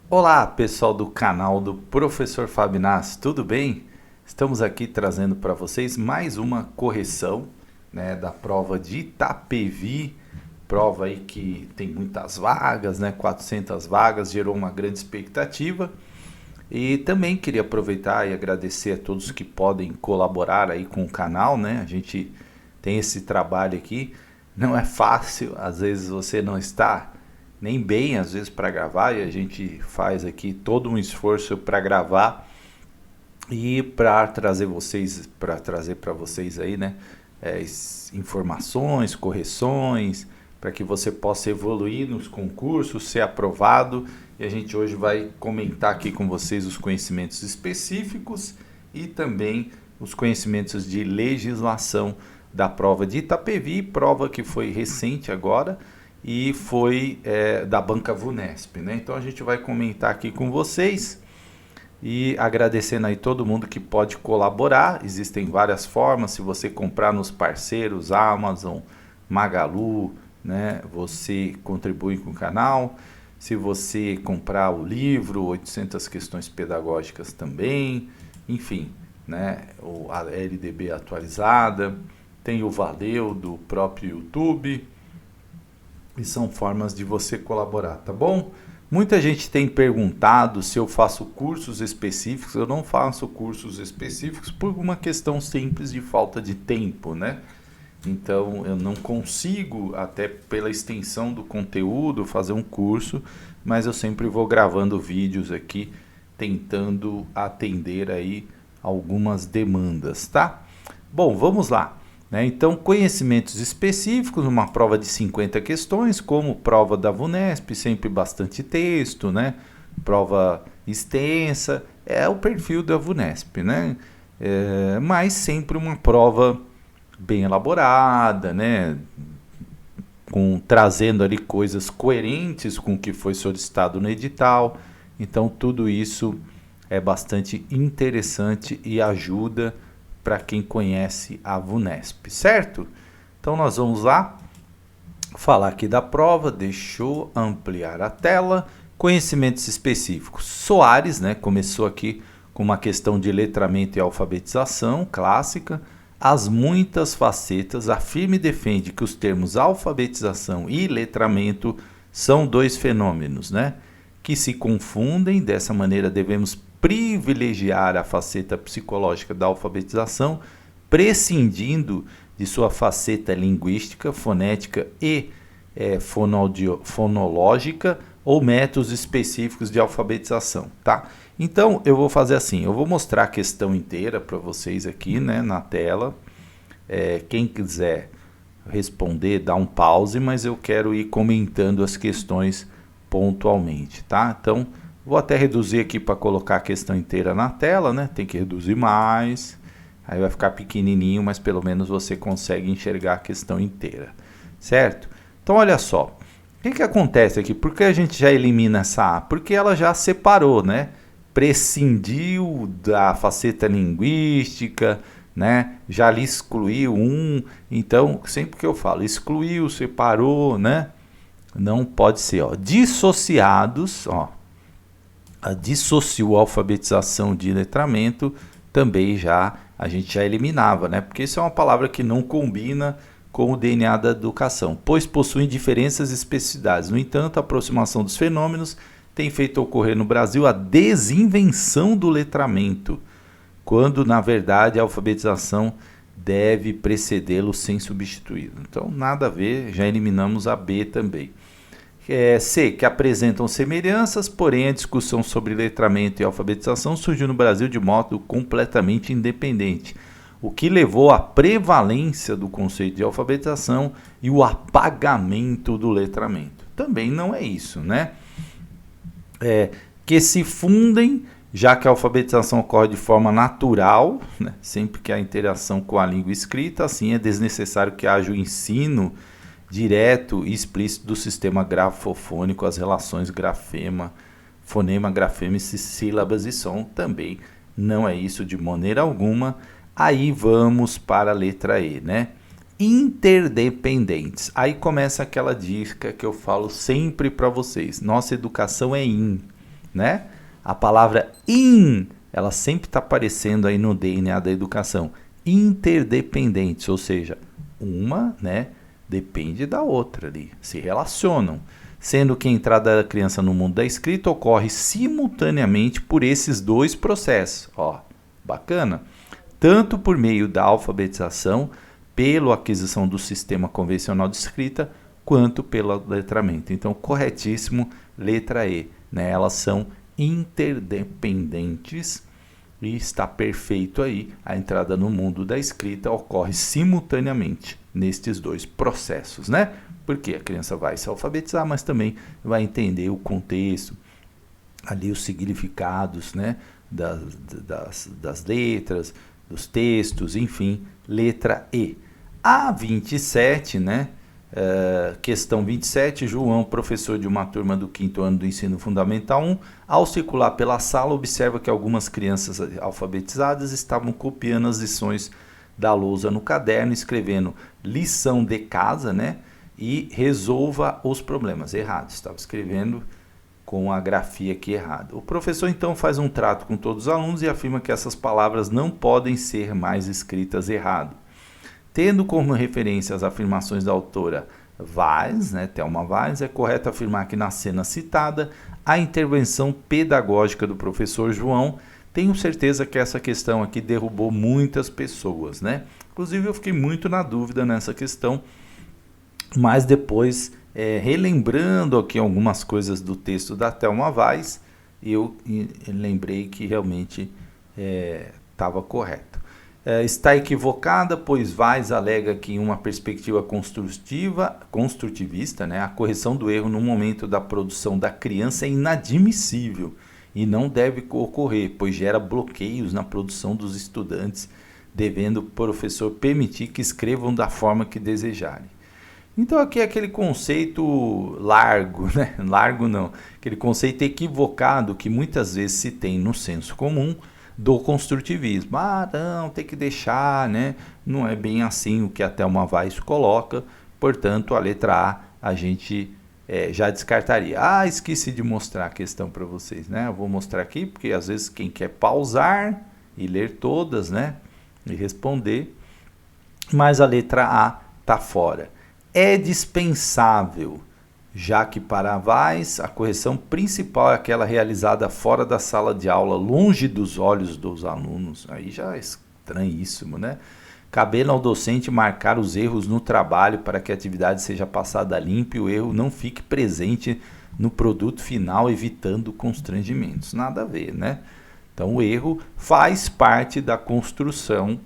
Olá, pessoal do canal do Professor Fabinas, tudo bem? Estamos aqui trazendo para vocês mais uma correção, né, da prova de Itapevi, prova aí que tem muitas vagas, né, 400 vagas, gerou uma grande expectativa. E também queria aproveitar e agradecer a todos que podem colaborar aí com o canal, né? A gente tem esse trabalho aqui, não é fácil, às vezes você não está nem bem, às vezes para gravar, e a gente faz aqui todo um esforço para gravar e para trazer para vocês aí, né, informações, correções, para que você possa evoluir nos concursos, ser aprovado. E a gente hoje vai comentar aqui com vocês os conhecimentos específicos e também os conhecimentos de legislação da prova de Itapevi, prova que foi recente agora e foi da banca Vunesp, né? Então a gente vai comentar aqui com vocês e agradecendo aí todo mundo que pode colaborar. Existem várias formas. Se você comprar nos parceiros Amazon, Magalu, né, você contribui com o canal. Se você comprar o livro 800 questões pedagógicas também, enfim, né, a LDB atualizada, tem o Valeu do próprio YouTube, e são formas de você colaborar, tá bom? Muita gente tem perguntado se eu faço cursos específicos. Eu não faço cursos específicos por uma questão simples de falta de tempo, né? Então eu não consigo, até pela extensão do conteúdo, fazer um curso, mas eu sempre vou gravando vídeos aqui tentando atender aí algumas demandas, tá? Bom, vamos lá. Né? Então, conhecimentos específicos, uma prova de 50 questões, como prova da Vunesp, sempre bastante texto, né? Prova extensa, é o perfil da Vunesp, né? Mas sempre uma prova bem elaborada, né? Trazendo ali coisas coerentes com o que foi solicitado no edital. Então, tudo isso é bastante interessante e ajuda para quem conhece a Vunesp, certo? Então nós vamos lá falar aqui da prova. Deixa eu ampliar a tela. Conhecimentos específicos. Soares, né, começou aqui com uma questão de letramento e alfabetização clássica. As muitas facetas, afirma e defende que os termos alfabetização e letramento são dois fenômenos, né, que se confundem. Dessa maneira devemos privilegiar a faceta psicológica da alfabetização, prescindindo de sua faceta linguística, fonética e fonológica, ou métodos específicos de alfabetização, tá? Então eu vou fazer assim, eu vou mostrar a questão inteira para vocês aqui, né, na tela. Quem quiser responder, dá um pause, mas eu quero ir comentando as questões pontualmente, tá? Então vou até reduzir aqui para colocar a questão inteira na tela, né? Tem que reduzir mais. Aí vai ficar pequenininho, mas pelo menos você consegue enxergar a questão inteira, certo? Então olha só, o que acontece aqui? Por que a gente já elimina essa A? Porque ela já separou, né? Prescindiu da faceta linguística, né? Já ali excluiu um. Então, sempre que eu falo excluiu, separou, né? Não pode ser, ó. Dissociados, ó. Dissociou a alfabetização de letramento, também a gente já eliminava, né? Porque isso é uma palavra que não combina com o DNA da educação, pois possuem diferenças e especificidades. No entanto, a aproximação dos fenômenos tem feito ocorrer no Brasil a desinvenção do letramento, quando na verdade a alfabetização deve precedê-lo sem substituí-lo. Então nada a ver, já eliminamos a B também. C, que apresentam semelhanças, porém a discussão sobre letramento e alfabetização surgiu no Brasil de modo completamente independente, o que levou à prevalência do conceito de alfabetização e o apagamento do letramento. Também não é isso, né? Que se fundem, já que a alfabetização ocorre de forma natural, né? Sempre que há interação com a língua escrita, assim é desnecessário que haja o ensino direto e explícito do sistema grafofônico, as relações grafema, fonema, grafema, sílabas e som. Também não é isso de maneira alguma. Aí vamos para a letra E, né? Interdependentes. Aí começa aquela dica que eu falo sempre para vocês. Nossa educação é né? A palavra in, ela sempre está aparecendo aí no DNA da educação. Interdependentes, ou seja, uma, né, depende da outra ali, se relacionam. Sendo que a entrada da criança no mundo da escrita ocorre simultaneamente por esses dois processos. Ó, bacana. Tanto por meio da alfabetização, pela aquisição do sistema convencional de escrita, quanto pelo letramento. Então, corretíssimo, letra E, né? Elas são interdependentes e está perfeito aí. A entrada no mundo da escrita ocorre simultaneamente nestes dois processos, né? Porque a criança vai se alfabetizar, mas também vai entender o contexto, ali os significados, né? das letras, dos textos, enfim, letra E. A 27, né? Questão 27, João, professor de uma turma do 5º ano do ensino fundamental 1, ao circular pela sala, observa que algumas crianças alfabetizadas estavam copiando as lições da lousa no caderno, escrevendo lição de casa, né? E resolva os problemas. Errado, estava escrevendo com a grafia aqui errada. O professor então faz um trato com todos os alunos e afirma que essas palavras não podem ser mais escritas errado. Tendo como referência as afirmações da autora Vaz, né, Thelma Vaz, é correto afirmar que na cena citada, a intervenção pedagógica do professor João, tenho certeza que essa questão aqui derrubou muitas pessoas, né? Inclusive eu fiquei muito na dúvida nessa questão, mas depois, relembrando aqui algumas coisas do texto da Thelma Vaz, eu lembrei que realmente estava correto. Está equivocada, pois Vaz alega que em uma perspectiva construtivista, né, a correção do erro no momento da produção da criança é inadmissível e não deve ocorrer, pois gera bloqueios na produção dos estudantes, devendo o professor permitir que escrevam da forma que desejarem. Então aqui é aquele conceito largo, né? Largo não, aquele conceito equivocado que muitas vezes se tem no senso comum do construtivismo. Ah, não, tem que deixar, né? Não é bem assim o que a Thelma Vaz coloca, portanto a letra A gente já descartaria. Ah, esqueci de mostrar a questão para vocês, né? Eu vou mostrar aqui porque às vezes quem quer pausar e ler todas, né? E responder, mas a letra A está fora. É dispensável, já que para Vaz a correção principal é aquela realizada fora da sala de aula, longe dos olhos dos alunos. Aí já é estranhíssimo, né? Cabendo ao docente marcar os erros no trabalho para que a atividade seja passada limpa e o erro não fique presente no produto final, evitando constrangimentos. Nada a ver, né? Então o erro faz parte da construção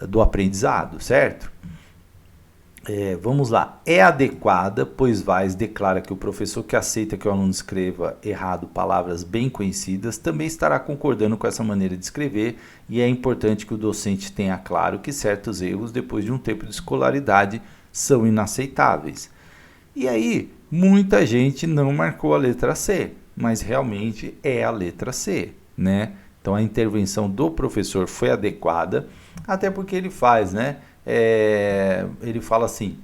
do aprendizado, certo? Vamos lá, é adequada, pois Vaz declara que o professor que aceita que o aluno escreva errado palavras bem conhecidas também estará concordando com essa maneira de escrever, e é importante que o docente tenha claro que certos erros, depois de um tempo de escolaridade, são inaceitáveis. E aí, muita gente não marcou a letra C, mas realmente é a letra C, né? Então a intervenção do professor foi adequada, até porque ele faz, né? Ele fala assim,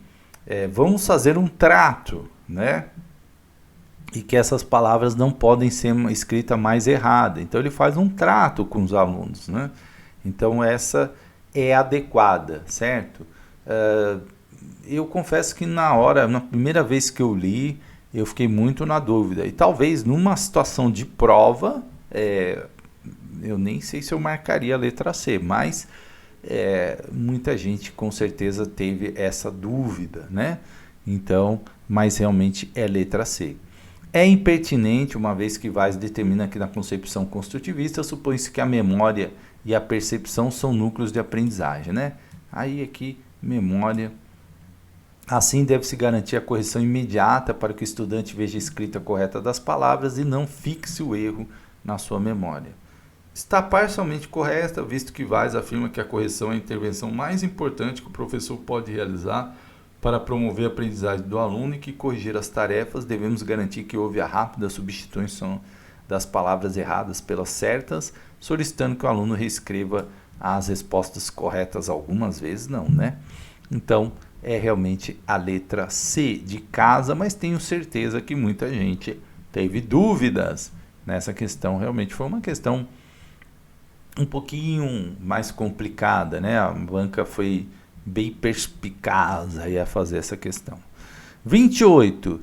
vamos fazer um trato, né? E que essas palavras não podem ser escritas mais errada. Então ele faz um trato com os alunos, né? Então essa é adequada, certo? Eu confesso que na primeira vez que eu li, eu fiquei muito na dúvida. E talvez numa situação de prova, eu nem sei se eu marcaria a letra C, mas muita gente com certeza teve essa dúvida, né? Então, mas realmente é letra C. É impertinente, uma vez que Vaz determina que na concepção construtivista supõe-se que a memória e a percepção são núcleos de aprendizagem, né? Aí aqui, memória. Assim deve-se garantir a correção imediata para que o estudante veja a escrita correta das palavras e não fixe o erro na sua memória. Está parcialmente correta, visto que Vaz afirma que a correção é a intervenção mais importante que o professor pode realizar para promover a aprendizagem do aluno, e que corrigir as tarefas devemos garantir que houve a rápida substituição das palavras erradas pelas certas, solicitando que o aluno reescreva as respostas corretas algumas vezes, não, né? Então, é realmente a letra C de casa, mas tenho certeza que muita gente teve dúvidas nessa questão. Realmente foi uma questão um pouquinho mais complicada, né? A banca foi bem perspicaz aí a fazer essa questão. 28.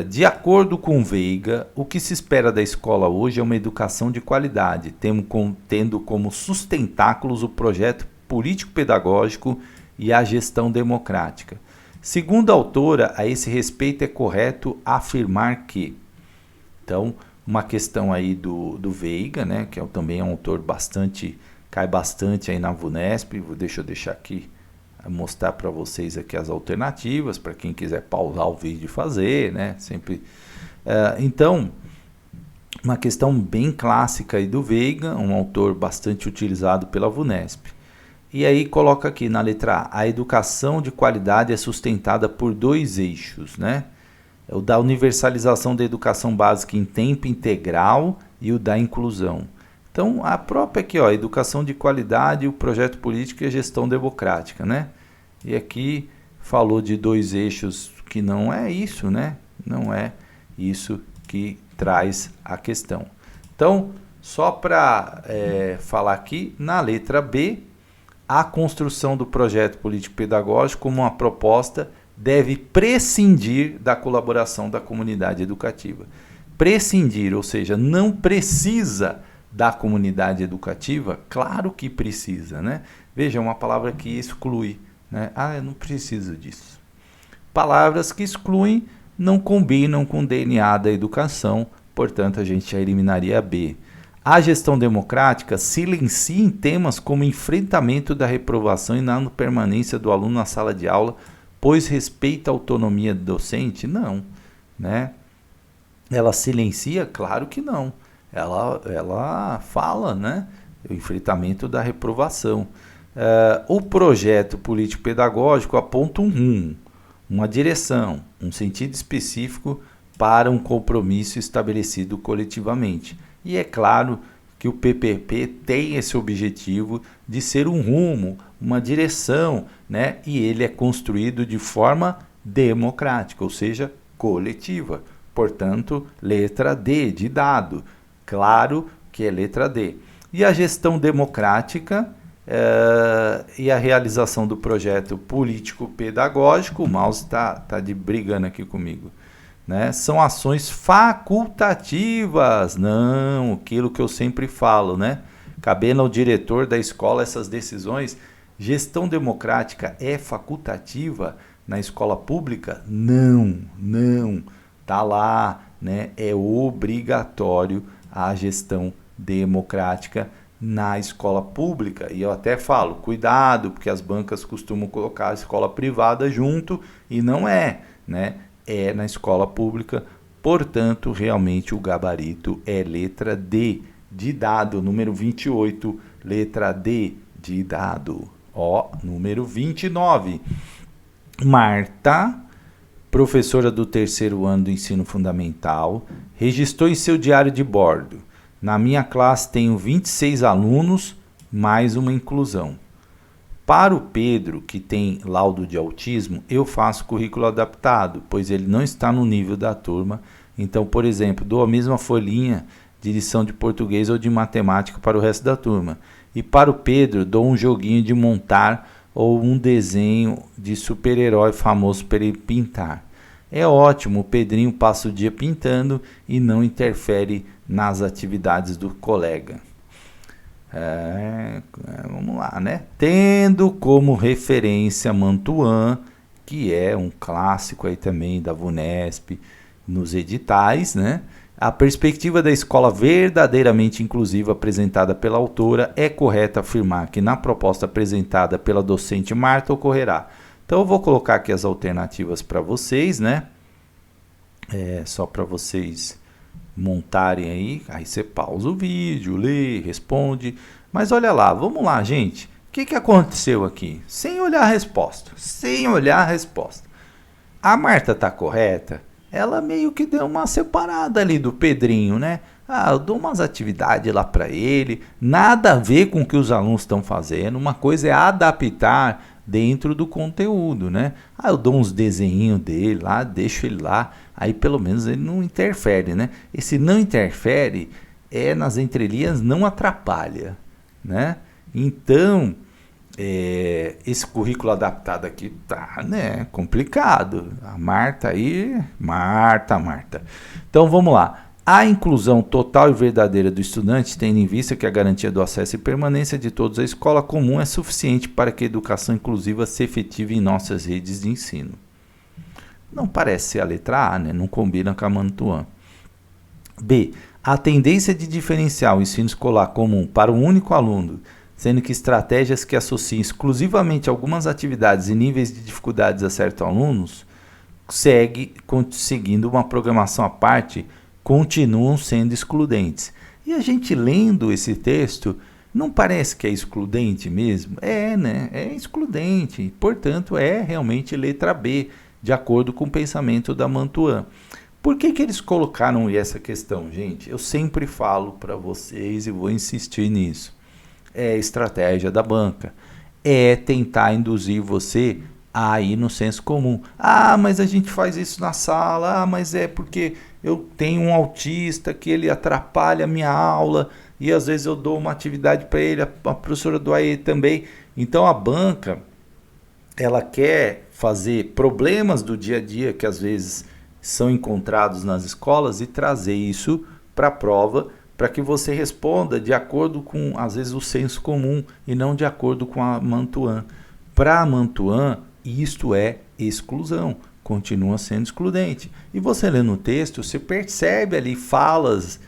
De acordo com Veiga, o que se espera da escola hoje é uma educação de qualidade, tendo como sustentáculos o projeto político-pedagógico e a gestão democrática. Segundo a autora, a esse respeito é correto afirmar que... Então, uma questão aí do Veiga, né, que também é um autor cai bastante aí na VUNESP. Deixa eu deixar aqui, mostrar para vocês aqui as alternativas, para quem quiser pausar o vídeo e fazer, né, sempre. Então, uma questão bem clássica aí do Veiga, um autor bastante utilizado pela VUNESP. E aí coloca aqui na letra A educação de qualidade é sustentada por 2 eixos, né? O da universalização da educação básica em tempo integral e o da inclusão. Então, a própria aqui, ó, educação de qualidade, o projeto político e a gestão democrática, né? E aqui falou de 2 eixos que não é isso, né? Não é isso que traz a questão. Então, só para falar aqui, na letra B, a construção do projeto político-pedagógico como uma proposta deve prescindir da colaboração da comunidade educativa. Prescindir, ou seja, não precisa da comunidade educativa? Claro que precisa, né? Veja, é uma palavra que exclui, né? Eu não preciso disso. Palavras que excluem não combinam com o DNA da educação, portanto a gente já eliminaria a B. A gestão democrática silencia em temas como enfrentamento da reprovação e na permanência do aluno na sala de aula, pois respeita a autonomia do docente? Não, né? Ela silencia? Claro que não. Ela fala, né? O enfrentamento da reprovação. O projeto político-pedagógico aponta um rumo, uma direção, um sentido específico para um compromisso estabelecido coletivamente. E é claro que o PPP tem esse objetivo de ser um rumo, uma direção, né? E ele é construído de forma democrática, ou seja, coletiva. Portanto, letra D, de dado. Claro que é letra D. E a gestão democrática e a realização do projeto político-pedagógico, o mouse está brigando aqui comigo, né? São ações facultativas, não, aquilo que eu sempre falo, né? Cabendo ao diretor da escola essas decisões. Gestão democrática é facultativa na escola pública? Não, tá lá, né? É obrigatório a gestão democrática na escola pública. E eu até falo, cuidado, porque as bancas costumam colocar a escola privada junto e não é, né? É na escola pública, portanto, realmente o gabarito é letra D, de dado, número 28, letra D, de dado. Número 29. Marta, professora do 3º ano do ensino fundamental, registrou em seu diário de bordo: na minha classe tenho 26 alunos, mais uma inclusão. Para o Pedro, que tem laudo de autismo, eu faço currículo adaptado, pois ele não está no nível da turma. Então, por exemplo, dou a mesma folhinha de lição de português ou de matemática para o resto da turma. E para o Pedro, dou um joguinho de montar ou um desenho de super-herói famoso para ele pintar. É ótimo, o Pedrinho passa o dia pintando e não interfere nas atividades do colega. Vamos lá, né? Tendo como referência Mantuan, que é um clássico aí também da VUNESP, nos editais, né? A perspectiva da escola verdadeiramente inclusiva apresentada pela autora, é correto afirmar que na proposta apresentada pela docente Marta ocorrerá. Então eu vou colocar aqui as alternativas para vocês, né? Só para vocês montarem aí você pausa o vídeo, lê, responde. Mas olha lá, vamos lá, gente. O que aconteceu aqui? Sem olhar a resposta. A Marta tá correta? Ela meio que deu uma separada ali do Pedrinho, né? Eu dou umas atividades lá para ele, nada a ver com o que os alunos estão fazendo. Uma coisa é adaptar dentro do conteúdo, né? Eu dou uns desenhinhos dele lá, deixo ele lá, aí pelo menos ele não interfere, né? Esse não interfere nas entrelinhas, não atrapalha, né? Então, esse currículo adaptado aqui tá, né, complicado. A Marta aí, Marta. Então vamos lá. A inclusão total e verdadeira do estudante, tendo em vista que a garantia do acesso e permanência de todos à escola comum é suficiente para que a educação inclusiva se efetive em nossas redes de ensino. Não parece ser a letra A, né? Não combina com a Mantuan. B. A tendência de diferenciar o ensino escolar comum para um único aluno, sendo que estratégias que associem exclusivamente algumas atividades e níveis de dificuldades a certos alunos, seguindo uma programação à parte, continuam sendo excludentes. E a gente lendo esse texto, não parece que é excludente mesmo? Né? É excludente. Portanto, é realmente letra B, de acordo com o pensamento da Mantuan. Por que eles colocaram essa questão, gente? Eu sempre falo para vocês e vou insistir nisso. É estratégia da banca. É tentar induzir você a ir no senso comum. Mas a gente faz isso na sala. Mas é porque eu tenho um autista que ele atrapalha a minha aula e às vezes eu dou uma atividade para ele, a professora do AE também. Então a banca, ela quer fazer problemas do dia a dia que às vezes são encontrados nas escolas e trazer isso para a prova, para que você responda de acordo com, às vezes, o senso comum e não de acordo com a Mantuan. Para a Mantuan, isto é exclusão, continua sendo excludente. E você lê no texto, você percebe ali falas,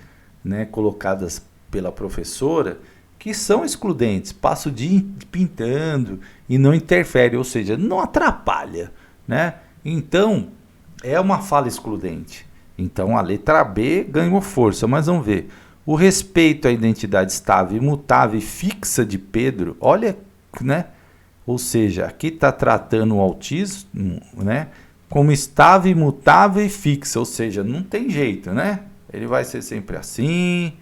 né, colocadas pela professora que são excludentes, passa o dia pintando e não interfere, ou seja, não atrapalha, né? Então, é uma fala excludente. Então, a letra B ganhou força, mas vamos ver. O respeito à identidade estável, imutável e fixa de Pedro, olha, né? Ou seja, aqui está tratando o autismo, né, como estável, imutável e fixa, ou seja, não tem jeito, né? Ele vai ser sempre assim,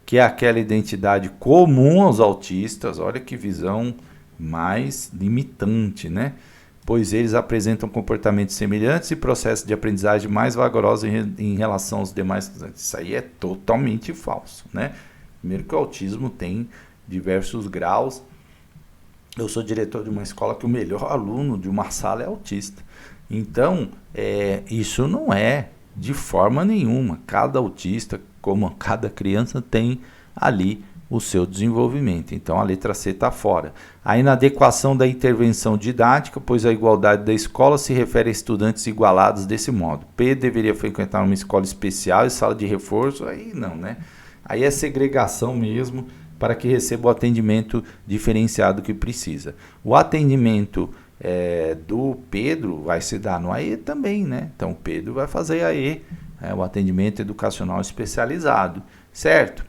que é aquela identidade comum aos autistas, olha que visão mais limitante, né? Pois eles apresentam comportamentos semelhantes e processos de aprendizagem mais vagarosos em relação aos demais. Isso aí é totalmente falso, né? Primeiro que o autismo tem diversos graus. Eu sou diretor de uma escola que o melhor aluno de uma sala é autista. Então, isso não é de forma nenhuma. Cada autista, como cada criança, tem ali o seu desenvolvimento. Então, a letra C está fora. A inadequação da intervenção didática, pois a igualdade da escola se refere a estudantes igualados desse modo. P deveria frequentar uma escola especial e sala de reforço, aí não, né? Aí é segregação mesmo, para que receba o atendimento diferenciado que precisa. O atendimento do Pedro vai se dar no AE também, né? Então, o Pedro vai fazer AE, o atendimento educacional especializado, certo?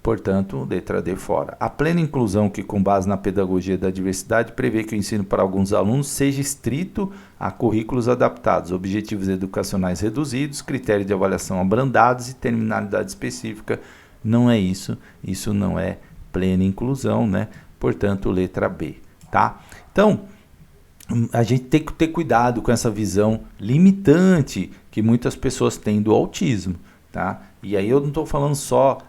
Portanto, letra D fora. A plena inclusão, que com base na pedagogia da diversidade, prevê que o ensino para alguns alunos seja estrito a currículos adaptados, objetivos educacionais reduzidos, critérios de avaliação abrandados e terminalidade específica. Não é isso, isso não é plena inclusão, né? Portanto, letra B, tá? Então, a gente tem que ter cuidado com essa visão limitante que muitas pessoas têm do autismo, tá? E aí eu não estou falando só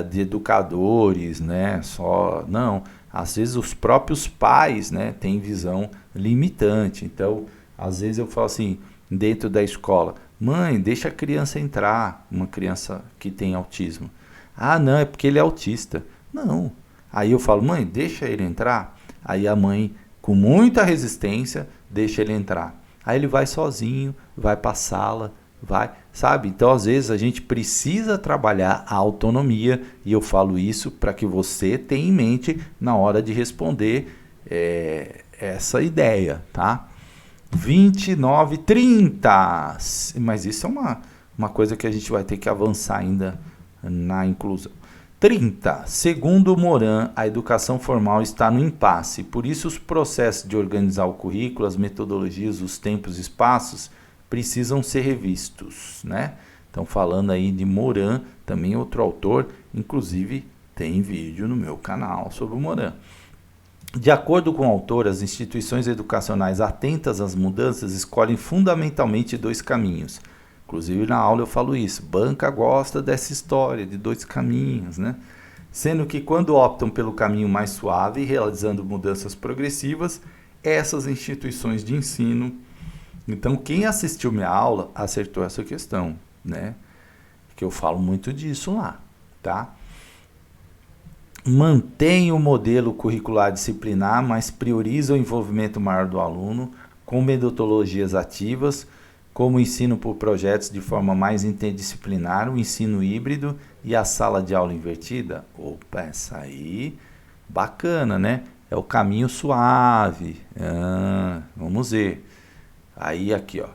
de educadores, né? Não, às vezes os próprios pais, né, têm visão limitante. Então, às vezes eu falo assim, dentro da escola, mãe, deixa a criança entrar, uma criança que tem autismo. Não, é porque ele é autista. Não. Aí eu falo, mãe, deixa ele entrar. Aí a mãe, com muita resistência, deixa ele entrar. Aí ele vai sozinho, vai para a sala, vai, sabe? Então, às vezes, a gente precisa trabalhar a autonomia, e eu falo isso para que você tenha em mente na hora de responder essa ideia, tá? 29, 30. Mas isso é uma coisa que a gente vai ter que avançar ainda na inclusão. 30. Segundo Moran, a educação formal está no impasse, por isso os processos de organizar o currículo, as metodologias, os tempos e espaços precisam ser revistos, né? Então, falando aí de Moran, também outro autor, inclusive tem vídeo no meu canal sobre o Moran. De acordo com o autor, as instituições educacionais atentas às mudanças escolhem fundamentalmente dois caminhos. Inclusive na aula eu falo isso, banca gosta dessa história de dois caminhos, né? Sendo que quando optam pelo caminho mais suave, realizando mudanças progressivas, essas instituições de ensino. Então quem assistiu minha aula acertou essa questão, né? Que eu falo muito disso lá, tá? Mantém o modelo curricular disciplinar, mas prioriza o envolvimento maior do aluno com metodologias ativas, como o ensino por projetos de forma mais interdisciplinar, o ensino híbrido e a sala de aula invertida. Opa, essa aí, bacana, né? É o caminho suave. Vamos ver. Aí aqui, ó.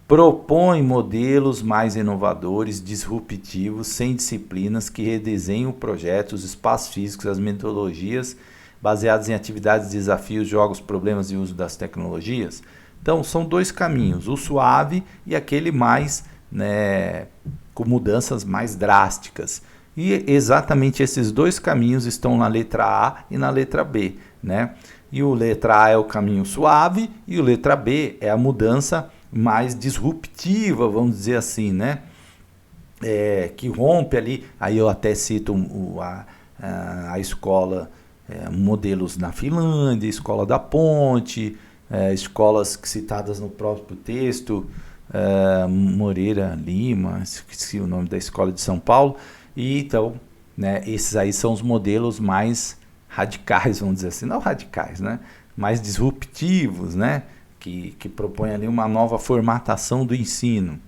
Propõe modelos mais inovadores, disruptivos, sem disciplinas, que redesenham o projeto, os espaços físicos, as metodologias, baseados em atividades, desafios, jogos, problemas e uso das tecnologias. Então, são dois caminhos, o suave e aquele mais, né, com mudanças mais drásticas. E exatamente esses dois caminhos estão na letra A e na letra B, né? E o letra A é o caminho suave e o letra B é a mudança mais disruptiva, vamos dizer assim, né? Que rompe ali, aí eu até cito a escola, modelos na Finlândia, escola da Ponte, escolas citadas no próprio texto, Moreira Lima, esqueci o nome da escola de São Paulo, e então, né, esses aí são os modelos mais radicais, vamos dizer assim, não radicais, né? Mais disruptivos, né? Que propõe ali uma nova formatação do ensino.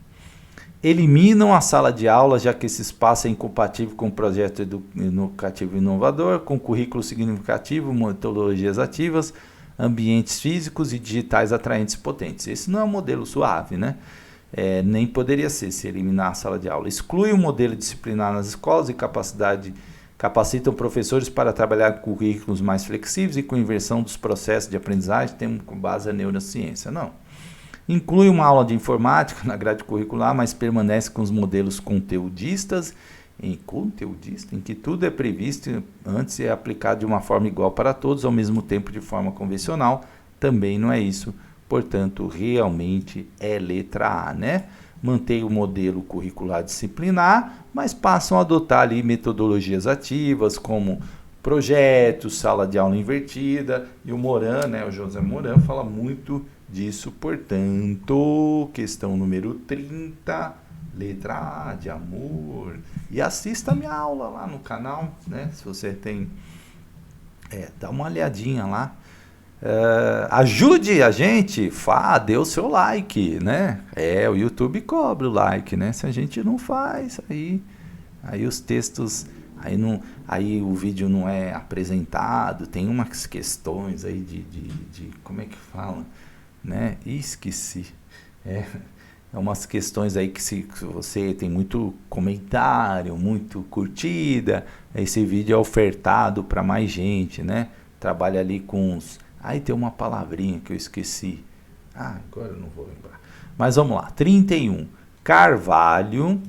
Eliminam a sala de aula, já que esse espaço é incompatível com o projeto educativo inovador, com currículo significativo, metodologias ativas, ambientes físicos e digitais atraentes e potentes. Esse não é um modelo suave, né? Nem poderia ser, se eliminar a sala de aula. Exclui o modelo disciplinar nas escolas e capacitam professores para trabalhar com currículos mais flexíveis e com inversão dos processos de aprendizagem, tendo com base a neurociência. Não. Inclui uma aula de informática na grade curricular, mas permanece com os modelos conteudistas, em que tudo é previsto antes e é aplicado de uma forma igual para todos, ao mesmo tempo de forma convencional. Também não é isso. Portanto, realmente é letra A, né? Mantém o modelo curricular disciplinar, mas passam a adotar ali metodologias ativas, como projetos, sala de aula invertida, e o Moran, né, o José Moran, fala muito disso. Portanto, questão número 30, letra A de amor. E assista a minha aula lá no canal, né, se você tem, dá uma olhadinha lá. Ajude a gente, dê o seu like, né? O YouTube cobra o like, né? Se a gente não faz, aí os textos, aí o vídeo não é apresentado, tem umas questões aí de como é que fala, né? Esqueci. Umas questões aí que se você tem muito comentário, muito curtida, esse vídeo é ofertado para mais gente, né? Trabalha ali com os... Aí tem uma palavrinha que eu esqueci. Agora eu não vou lembrar. Mas vamos lá. 31. Carvalho,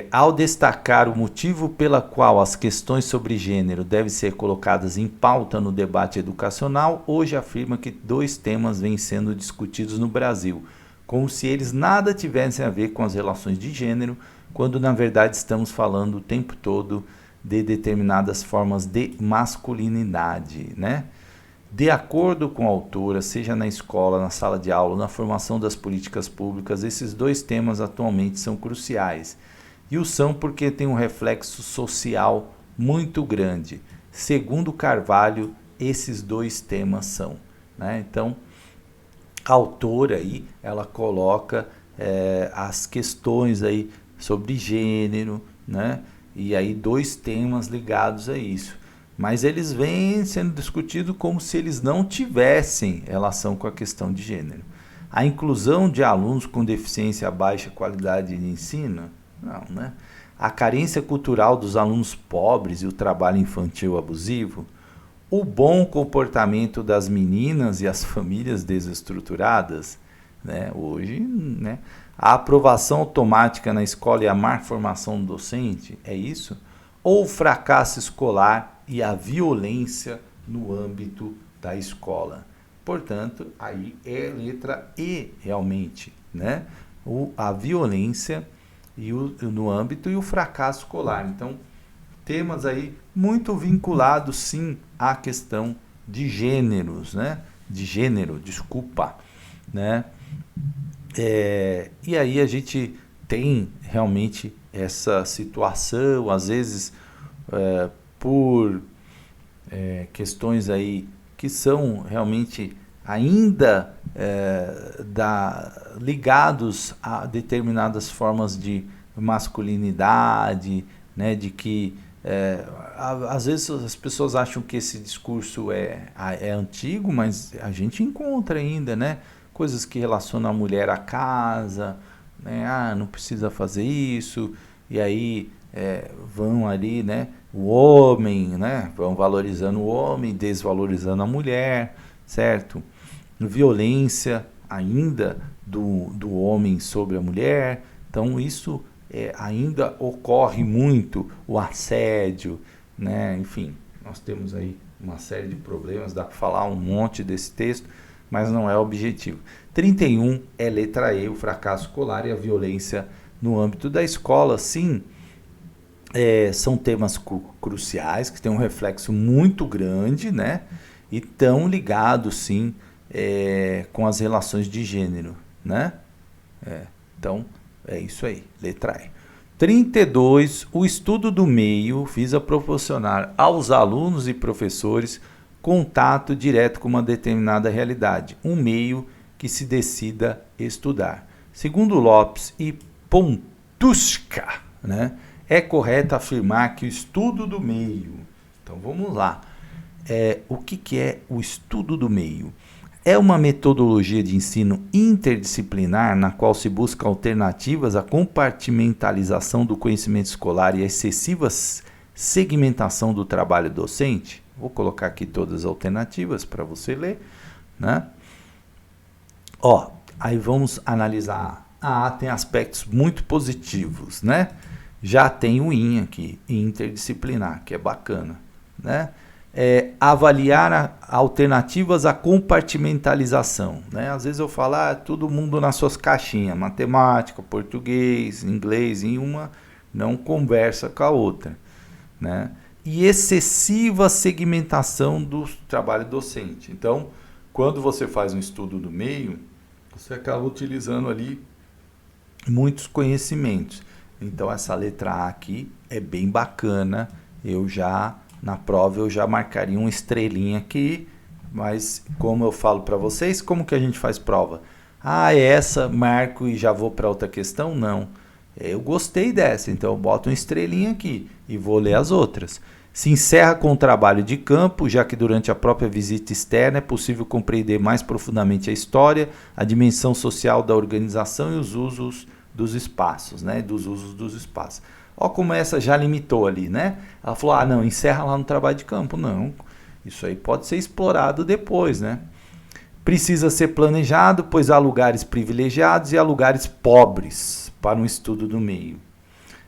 ao destacar o motivo pela qual as questões sobre gênero devem ser colocadas em pauta no debate educacional, hoje afirma que dois temas vêm sendo discutidos no Brasil, como se eles nada tivessem a ver com as relações de gênero, quando na verdade estamos falando o tempo todo de determinadas formas de masculinidade, né? De acordo com a autora, seja na escola, na sala de aula, na formação das políticas públicas, esses dois temas atualmente são cruciais. E o são porque tem um reflexo social muito grande. Segundo Carvalho, esses dois temas são, né? Então, a autora aí, ela coloca as questões aí sobre gênero, né? E aí dois temas ligados a isso. Mas eles vêm sendo discutidos como se eles não tivessem relação com a questão de gênero. A inclusão de alunos com deficiência a baixa qualidade de ensino? Não, né? A carência cultural dos alunos pobres e o trabalho infantil abusivo? O bom comportamento das meninas e as famílias desestruturadas? Né? Hoje, né? A aprovação automática na escola e a má formação do docente? É isso? Ou o fracasso escolar e a violência no âmbito da escola. Portanto, aí é letra E realmente, né? A violência no âmbito e o fracasso escolar. Então, temas aí muito vinculados sim à questão de gêneros, né? De gênero, desculpa, né? E aí a gente tem realmente essa situação, às vezes por questões aí que são realmente ainda ligados a determinadas formas de masculinidade, né, de que às vezes as pessoas acham que esse discurso é antigo, mas a gente encontra ainda, né, coisas que relacionam a mulher à casa, né, não precisa fazer isso, e aí vão ali, né, o homem, né, vão valorizando o homem, desvalorizando a mulher, certo? Violência ainda do homem sobre a mulher, então isso ainda ocorre muito, o assédio, né? Enfim, nós temos aí uma série de problemas, dá para falar um monte desse texto, mas não é o objetivo. 31 é letra E, o fracasso escolar e a violência no âmbito da escola, sim, são temas cruciais, que têm um reflexo muito grande, né? E estão ligados, sim, com as relações de gênero, né? Então, é isso aí, letra E. 32, o estudo do meio visa proporcionar aos alunos e professores contato direto com uma determinada realidade, um meio que se decida estudar. Segundo Lopes e Pontusca, né, é correto afirmar que o estudo do meio... Então, vamos lá. O que é o estudo do meio? É uma metodologia de ensino interdisciplinar na qual se busca alternativas à compartimentalização do conhecimento escolar e à excessiva segmentação do trabalho docente. Vou colocar aqui todas as alternativas para você ler, né? Aí vamos analisar. A tem aspectos muito positivos, né? Já tem o IN aqui, interdisciplinar, que é bacana, né? Avaliar alternativas à compartimentalização, né? Às vezes eu falo, todo mundo nas suas caixinhas, matemática, português, inglês, em uma não conversa com a outra, né? E excessiva segmentação do trabalho docente. Então, quando você faz um estudo do meio, você acaba utilizando ali muitos conhecimentos. Então, essa letra A aqui é bem bacana, na prova eu já marcaria uma estrelinha aqui, mas como eu falo para vocês, como que a gente faz prova? Essa, marco e já vou para outra questão? Não. Eu gostei dessa, então eu boto uma estrelinha aqui e vou ler as outras. Se encerra com o trabalho de campo, já que durante a própria visita externa é possível compreender mais profundamente a história, a dimensão social da organização e os usos dos espaços, né? Dos usos dos espaços. Ó como essa já limitou ali, né? Ela falou, não, encerra lá no trabalho de campo. Não, isso aí pode ser explorado depois, né? Precisa ser planejado, pois há lugares privilegiados e há lugares pobres para um estudo do meio.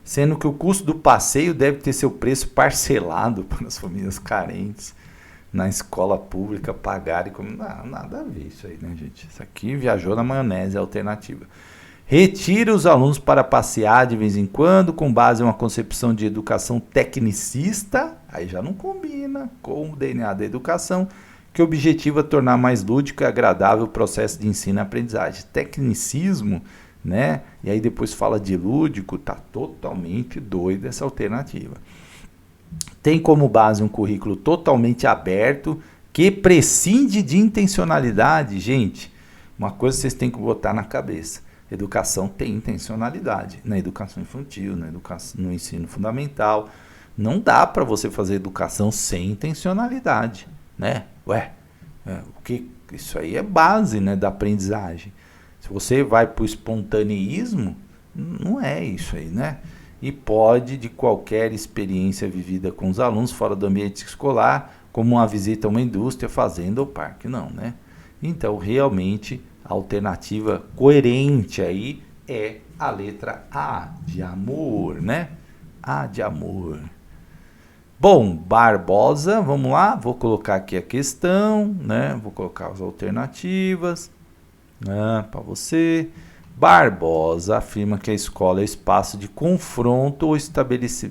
Sendo que o custo do passeio deve ter seu preço parcelado para as famílias carentes na escola pública pagarem como... nada a ver isso aí, né, gente? Isso aqui viajou na maionese, é a alternativa. Retira os alunos para passear de vez em quando, com base em uma concepção de educação tecnicista, aí já não combina com o DNA da educação, que objetiva tornar mais lúdico e agradável o processo de ensino e aprendizagem. Tecnicismo, né? E aí depois fala de lúdico, tá totalmente doido essa alternativa. Tem como base um currículo totalmente aberto, que prescinde de intencionalidade. Gente, uma coisa vocês têm que botar na cabeça. Educação tem intencionalidade, na educação infantil, no ensino fundamental. Não dá para você fazer educação sem intencionalidade, né? Isso aí é base, né, da aprendizagem. Se você vai para o espontaneísmo, não é isso aí, né? E pode de qualquer experiência vivida com os alunos fora do ambiente escolar, como uma visita a uma indústria, fazenda ou parque, não, né? Então, realmente, a alternativa coerente aí é a letra A de amor, né? A de amor. Bom, Barbosa, vamos lá, vou colocar aqui a questão, né? Vou colocar as alternativas, né, para você. Barbosa afirma que a escola é espaço de confronto ou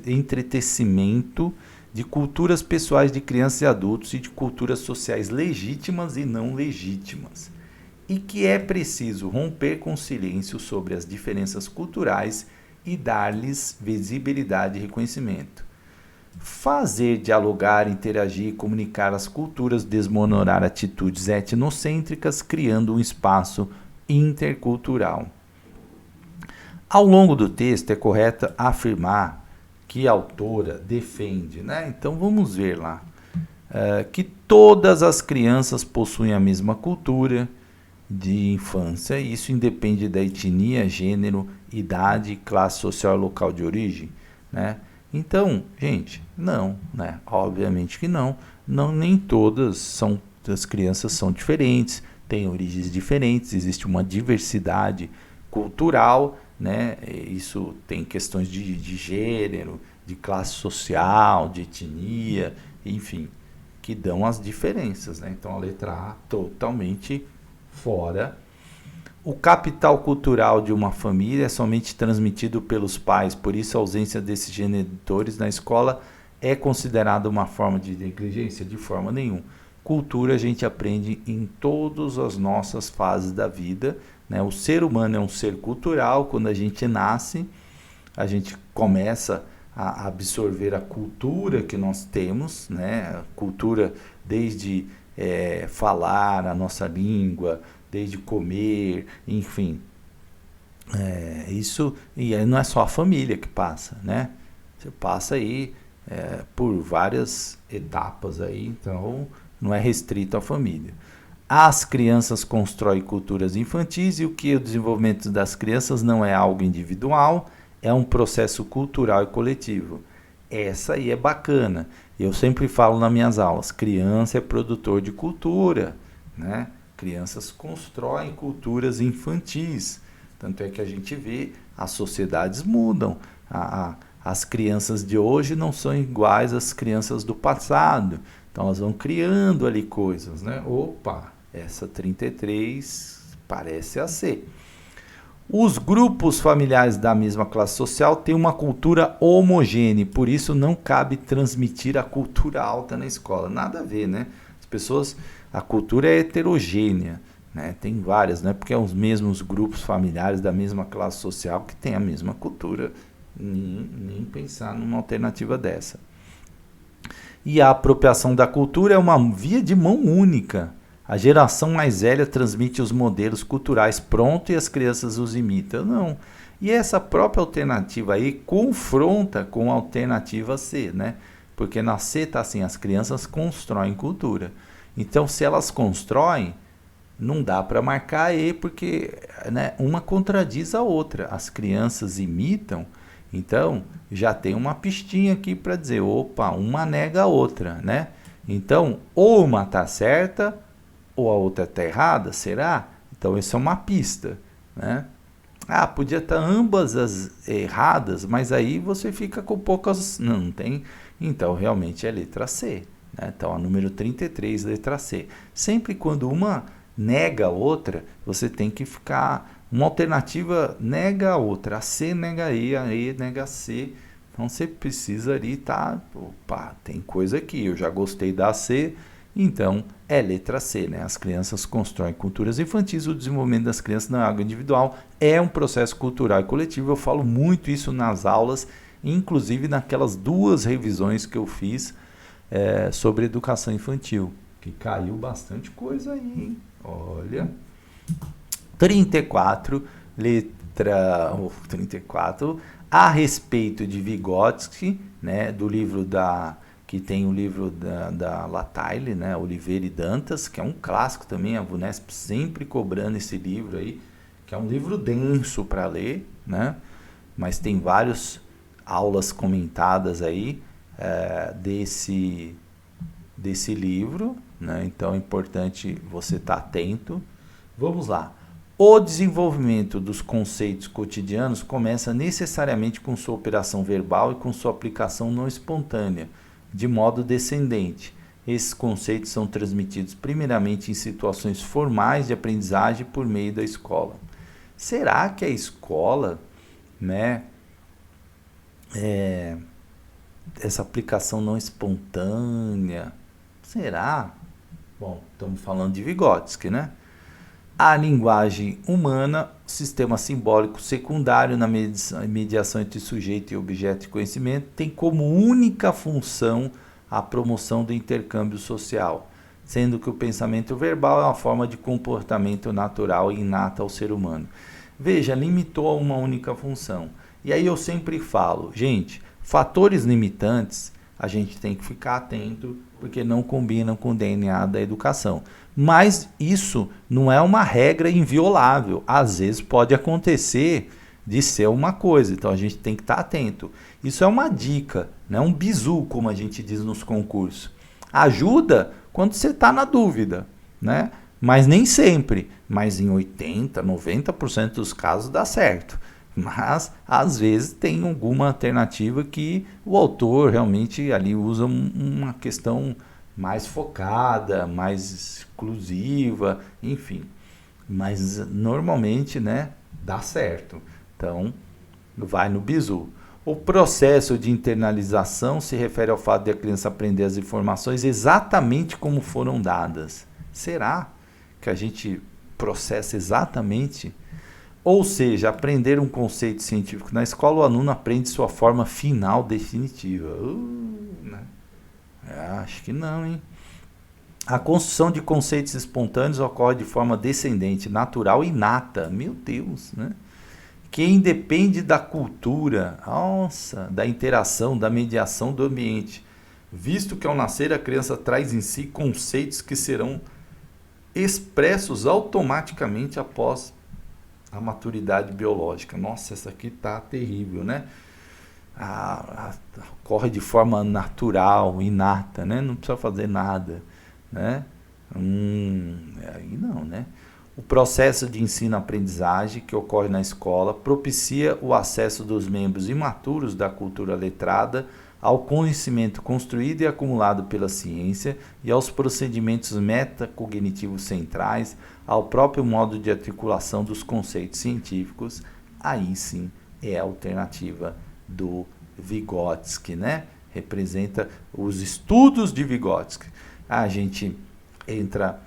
entretecimento de culturas pessoais de crianças e adultos e de culturas sociais legítimas e não legítimas, e que é preciso romper com o silêncio sobre as diferenças culturais e dar-lhes visibilidade e reconhecimento. Fazer, dialogar, interagir, comunicar as culturas, desmonorar atitudes etnocêntricas, criando um espaço intercultural. Ao longo do texto é correto afirmar que a autora defende, né? Então vamos ver lá, que todas as crianças possuem a mesma cultura de infância, e isso independe da etnia, gênero, idade, classe social e local de origem, né? Então, gente, não, né? Obviamente que não. Não, nem todas as crianças são diferentes, têm origens diferentes, existe uma diversidade cultural, né? Isso tem questões de gênero, de classe social, de etnia, enfim, que dão as diferenças, né? Então a letra A totalmente fora. O capital cultural de uma família é somente transmitido pelos pais, por isso a ausência desses genitores na escola é considerada uma forma de negligência? De forma nenhuma. Cultura a gente aprende em todas as nossas fases da vida, né? O ser humano é um ser cultural. Quando a gente nasce, a gente começa a absorver a cultura que nós temos, né? A cultura desde falar a nossa língua, desde comer, enfim. Isso, e aí não é só a família que passa, né? Você passa aí por várias etapas aí, então não é restrito à família. As crianças constroem culturas infantis, e o desenvolvimento das crianças não é algo individual, é um processo cultural e coletivo. Essa aí é bacana. Eu sempre falo nas minhas aulas, criança é produtor de cultura, né? Crianças constroem culturas infantis. Tanto é que a gente vê, as sociedades mudam. As crianças de hoje não são iguais às crianças do passado. Então elas vão criando ali coisas, né? Opa, essa 33 parece a ser. Os grupos familiares da mesma classe social têm uma cultura homogênea, por isso não cabe transmitir a cultura alta na escola. Nada a ver, né? As pessoas, a cultura é heterogênea, né? Tem várias, né? Porque é os mesmos grupos familiares da mesma classe social que têm a mesma cultura. Nem pensar numa alternativa dessa. E a apropriação da cultura é uma via de mão única. A geração mais velha transmite os modelos culturais pronto e as crianças os imitam. Não. E essa própria alternativa aí confronta com a alternativa C, né? Porque na C está assim, as crianças constroem cultura. Então, se elas constroem, não dá para marcar E, porque, né, uma contradiz a outra. As crianças imitam, então já tem uma pistinha aqui para dizer, opa, uma nega a outra, né? Então, ou uma está certa, ou a outra está errada, será? Então isso é uma pista, né? Podia estar ambas as erradas, mas aí você fica com poucas... Não tem? Então realmente é letra C, né? Então a número 33, letra C. Sempre quando uma nega a outra, você tem que ficar... Uma alternativa nega a outra, a C nega a E nega a C. Então você precisa ali, tá? Opa, tem coisa aqui, eu já gostei da C... Então, é letra C, né? As crianças constroem culturas infantis, o desenvolvimento das crianças não é algo individual, é um processo cultural e coletivo. Eu falo muito isso nas aulas, inclusive naquelas 2 revisões que eu fiz sobre educação infantil, que caiu bastante coisa aí, hein? Olha, 34, letra 34, a respeito de Vygotsky, né? Do livro que tem o livro da Lataille, né, Oliveira e Dantas, que é um clássico também, a VUNESP sempre cobrando esse livro aí, que é um livro denso para ler, né, mas tem várias aulas comentadas aí desse livro, né, então é importante você estar atento. Vamos lá. O desenvolvimento dos conceitos cotidianos começa necessariamente com sua operação verbal e com sua aplicação não espontânea. de modo descendente. Esses conceitos são transmitidos primeiramente em situações formais de aprendizagem por meio da escola. Será que a escola, né, essa aplicação não espontânea, será? Bom, estamos falando de Vygotsky, né? A linguagem humana, sistema simbólico secundário na mediação entre sujeito e objeto de conhecimento, tem como única função a promoção do intercâmbio social, sendo que o pensamento verbal é uma forma de comportamento natural e inata ao ser humano. Veja, limitou a uma única função. E aí eu sempre falo, gente, fatores limitantes a gente tem que ficar atento porque não combinam com o DNA da educação. Mas isso não é uma regra inviolável. Às vezes pode acontecer de ser uma coisa, então a gente tem que estar atento. Isso é uma dica, né? Um bizu, como a gente diz nos concursos. Ajuda quando você está na dúvida, né? Mas nem sempre. Mas em 80%, 90% dos casos dá certo. Mas, às vezes, tem alguma alternativa que o autor realmente ali usa uma questão mais focada, mais exclusiva, enfim. Mas, normalmente, né, dá certo. Então, vai no bizu. O processo de internalização se refere ao fato de a criança aprender as informações exatamente como foram dadas. Será que a gente processa exatamente? Ou seja, aprender um conceito científico na escola, o aluno aprende sua forma final definitiva. Né? Acho que não, hein? A construção de conceitos espontâneos ocorre de forma descendente, natural e inata. Meu Deus, né? Que independe da cultura, nossa, da interação, da mediação do ambiente. Visto que ao nascer a criança traz em si conceitos que serão expressos automaticamente após a maturidade biológica. Nossa, essa aqui tá terrível, né? Ocorre de forma natural, inata, né? Não precisa fazer nada, né? Aí não, né? O processo de ensino-aprendizagem que ocorre na escola propicia o acesso dos membros imaturos da cultura letrada ao conhecimento construído e acumulado pela ciência e aos procedimentos metacognitivos centrais, ao próprio modo de articulação dos conceitos científicos. Aí sim é a alternativa do Vygotsky, né? Representa os estudos de Vygotsky. A gente entra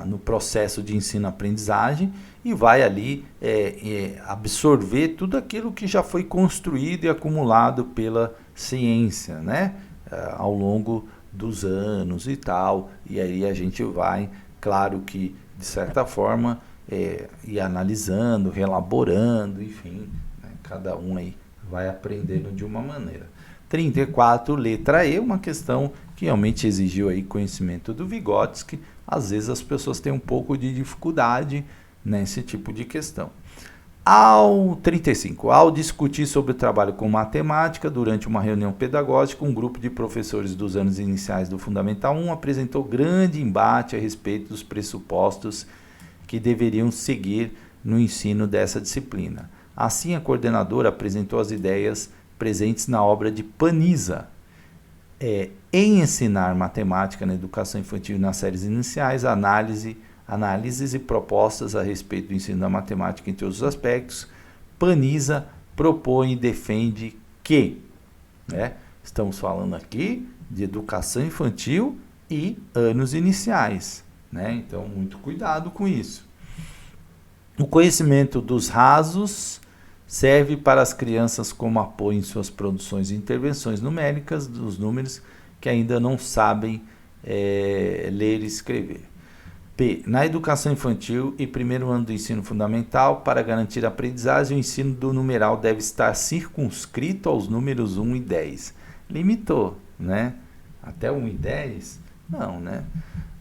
no processo de ensino-aprendizagem e vai ali absorver tudo aquilo que já foi construído e acumulado pela ciência, né? Ao longo dos anos e tal. E aí a gente vai, claro que de certa forma, ir analisando, relaborando, enfim, né? Cada um aí vai aprendendo de uma maneira. 34, letra E, uma questão que realmente exigiu aí conhecimento do Vygotsky. Às vezes as pessoas têm um pouco de dificuldade nesse tipo de questão. 35. Ao discutir sobre o trabalho com matemática, durante uma reunião pedagógica, um grupo de professores dos anos iniciais do Fundamental 1 apresentou grande embate a respeito dos pressupostos que deveriam seguir no ensino dessa disciplina. Assim, a coordenadora apresentou as ideias presentes na obra de Paniza, em ensinar matemática na educação infantil e nas séries iniciais, análises e propostas a respeito do ensino da matemática em todos os aspectos. Paniza propõe e defende que, né, estamos falando aqui de educação infantil e anos iniciais, né? Então, muito cuidado com isso. O conhecimento dos rasos serve para as crianças como apoio em suas produções e intervenções numéricas dos números que ainda não sabem ler e escrever. P. Na educação infantil e primeiro ano do ensino fundamental, para garantir a aprendizagem, o ensino do numeral deve estar circunscrito aos números 1 e 10. Limitou, né? Até 1 e 10? Não, né?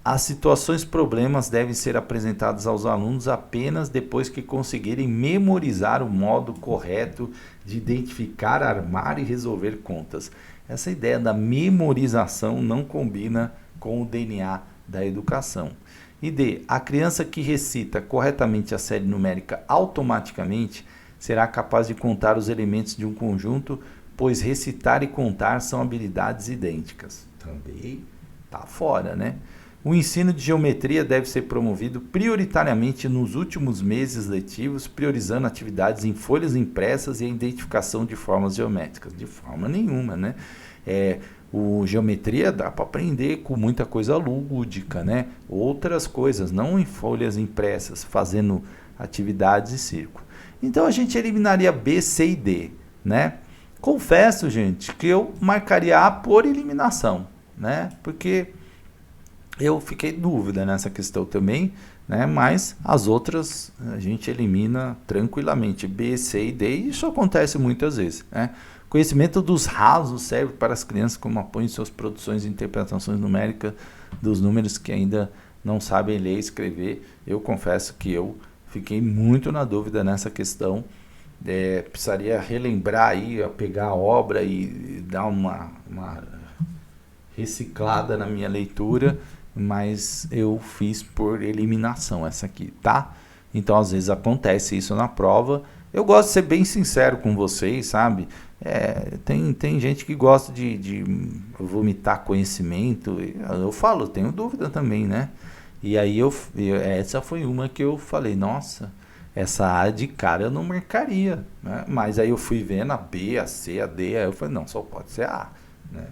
As situações problemas devem ser apresentadas aos alunos apenas depois que conseguirem memorizar o modo correto de identificar, armar e resolver contas. Essa ideia da memorização não combina com o DNA da educação. E D. A criança que recita corretamente a série numérica automaticamente será capaz de contar os elementos de um conjunto pois recitar e contar são habilidades idênticas. Também tá fora, né? O ensino de geometria deve ser promovido prioritariamente nos últimos meses letivos, priorizando atividades em folhas impressas e a identificação de formas geométricas. De forma nenhuma, né? O geometria dá para aprender com muita coisa lúdica, né? Outras coisas, não em folhas impressas, fazendo atividades em círculo. Então a gente eliminaria B, C e D, né? Confesso, gente, que eu marcaria A por eliminação, né? Porque eu fiquei em dúvida nessa questão também, né? Mas as outras a gente elimina tranquilamente, B, C e D, e isso acontece muitas vezes, né? Conhecimento dos rasos serve para as crianças como apoio em suas produções e interpretações numéricas dos números que ainda não sabem ler e escrever. Eu confesso que eu fiquei muito na dúvida nessa questão. Precisaria relembrar aí, pegar a obra e dar uma reciclada na minha leitura, mas eu fiz por eliminação essa aqui, tá? Então às vezes acontece isso na prova. Eu gosto de ser bem sincero com vocês, sabe? Tem gente que gosta de vomitar conhecimento. Eu falo, tenho dúvida também, né? E aí essa foi uma que eu falei, nossa, essa A de cara eu não marcaria, né? Mas aí eu fui vendo a B, a C, a D, aí eu falei, não, só pode ser a A, né?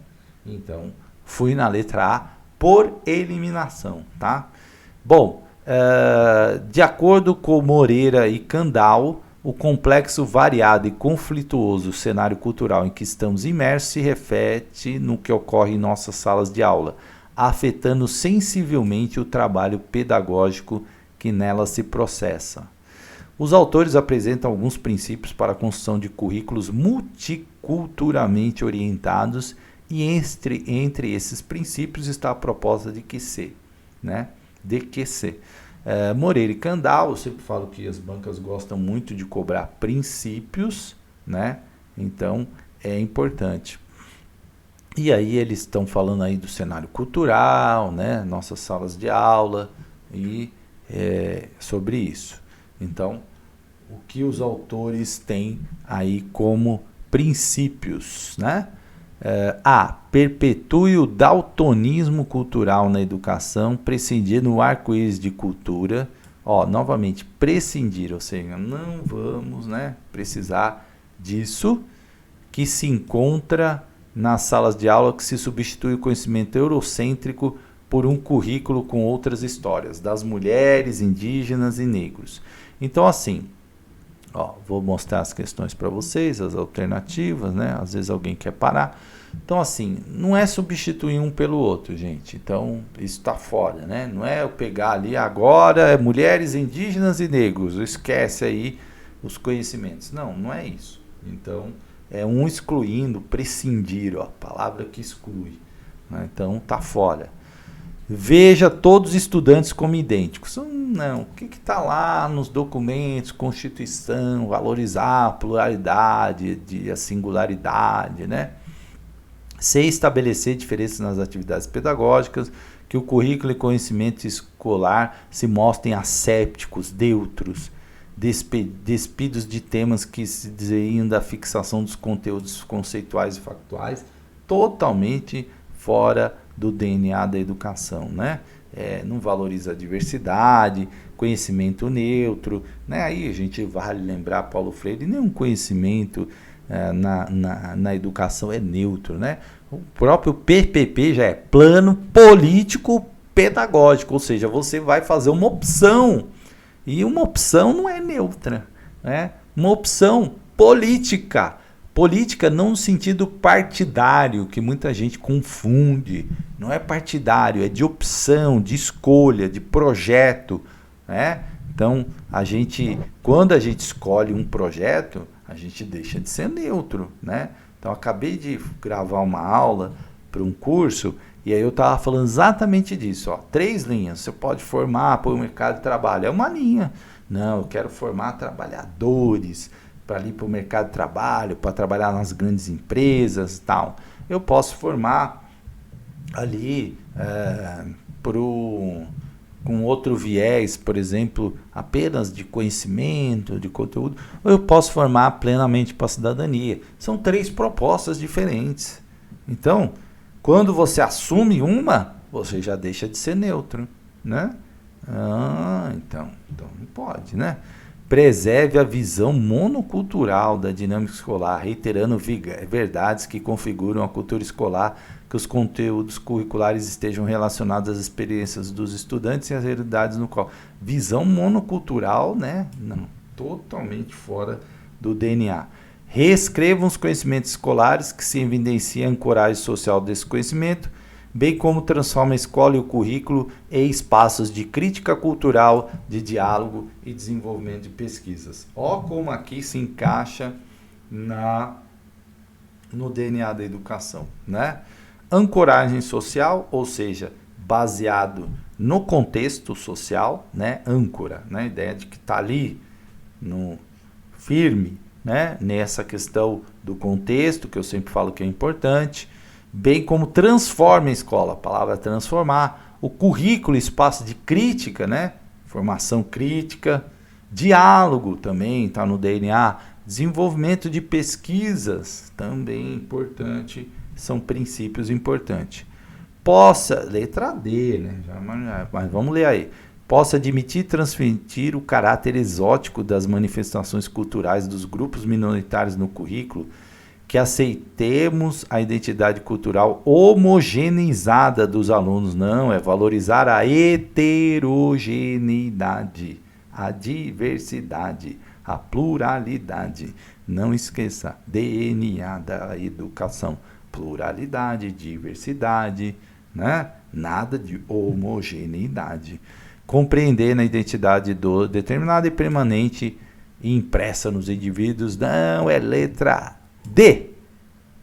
Então, fui na letra A por eliminação, tá? Bom, de acordo com Moreira e Kandal, o complexo, variado e conflituoso cenário cultural em que estamos imersos se reflete no que ocorre em nossas salas de aula, afetando sensivelmente o trabalho pedagógico que nela se processa. Os autores apresentam alguns princípios para a construção de currículos multiculturalmente orientados e entre esses princípios está a proposta de QC, né? De QC. Moreira e Kandal, eu sempre falo que as bancas gostam muito de cobrar princípios, né? Então é importante. E aí eles estão falando aí do cenário cultural, né? Nossas salas de aula e sobre isso. Então, o que os autores têm aí como princípios, né? A. Perpetue o daltonismo cultural na educação, prescindir no arco-íris de cultura. Novamente, prescindir, ou seja, não vamos, né, precisar disso, que se encontra nas salas de aula, que se substitui o conhecimento eurocêntrico por um currículo com outras histórias, das mulheres, indígenas e negros. Então, assim, vou mostrar as questões para vocês, as alternativas, né? Às vezes alguém quer parar. Então, assim, não é substituir um pelo outro, gente. Então, isso está fora, né? Não é eu pegar ali agora mulheres, indígenas e negros, esquece aí os conhecimentos. Não, não é isso. Então, é um excluindo, prescindir, palavra que exclui, né? Então, está fora. Veja todos os estudantes como idênticos. Não, o que está lá nos documentos, Constituição, valorizar a pluralidade, a singularidade, né? C. Estabelecer diferenças nas atividades pedagógicas, que o currículo e conhecimento escolar se mostrem assépticos, neutros, despidos de temas que se desviam da fixação dos conteúdos conceituais e factuais, totalmente fora do DNA da educação, né? Não valoriza a diversidade, conhecimento neutro, né? Aí a gente vale lembrar Paulo Freire, nenhum conhecimento na educação é neutro, né? O próprio PPP já é plano político pedagógico, ou seja, você vai fazer uma opção, e uma opção não é neutra, né? Uma opção política não no sentido partidário, que muita gente confunde, não é partidário, é de opção, de escolha, de projeto, né? Então, quando a gente escolhe um projeto, a gente deixa de ser neutro, né? Então, acabei de gravar uma aula para um curso, e aí eu estava falando exatamente disso, 3 linhas, você pode formar para o mercado de trabalho, é uma linha. Não, eu quero formar trabalhadores para ir para o mercado de trabalho, para trabalhar nas grandes empresas e tal. Eu posso formar ali com outro viés, por exemplo, apenas de conhecimento, de conteúdo, ou eu posso formar plenamente para a cidadania. São 3 propostas diferentes. Então, quando você assume uma, você já deixa de ser neutro, né? Então não pode, né? Preserve a visão monocultural da dinâmica escolar, reiterando verdades que configuram a cultura escolar, que os conteúdos curriculares estejam relacionados às experiências dos estudantes e às realidades no qual. Visão monocultural, né? Não, totalmente fora do DNA. Reescrevam os conhecimentos escolares que se evidenciam a ancoragem social desse conhecimento, bem como transforma a escola e o currículo em espaços de crítica cultural, de diálogo e desenvolvimento de pesquisas. Ó como aqui se encaixa no DNA da educação, né? Ancoragem social, ou seja, baseado no contexto social, né? Âncora, né? A ideia de que está ali no firme, né? Nessa questão do contexto, que eu sempre falo que é importante, bem como transforma a escola, a palavra transformar, o currículo, espaço de crítica, né? Formação crítica, diálogo também está no DNA, desenvolvimento de pesquisas também importante, são princípios importantes. Possa, letra D, né? Mas vamos ler aí. Possa admitir e transmitir o caráter exótico das manifestações culturais dos grupos minoritários no currículo, que aceitemos a identidade cultural homogeneizada dos alunos. Não, é valorizar a heterogeneidade, a diversidade, a pluralidade. Não esqueça, DNA da educação. Pluralidade, diversidade, né? Nada de homogeneidade. Compreender a identidade do determinado e permanente e impressa nos indivíduos. Não, é letra D,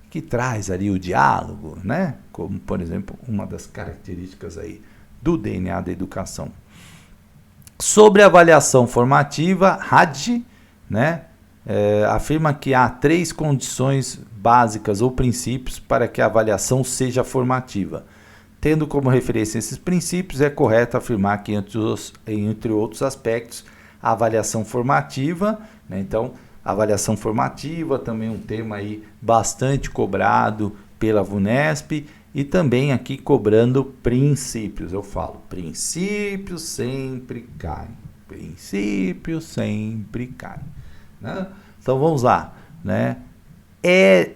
que traz ali o diálogo, né? Como, por exemplo, uma das características aí do DNA da educação. Sobre a avaliação formativa, RAD, né? Afirma que há 3 condições básicas ou princípios para que a avaliação seja formativa. Tendo como referência esses princípios, é correto afirmar que, entre outros aspectos, a avaliação formativa, né? Então, a avaliação formativa também é um tema aí bastante cobrado pela VUNESP e também aqui cobrando princípios. Eu falo, princípios sempre caem. Princípios sempre caem. Né? Então vamos lá. Né? É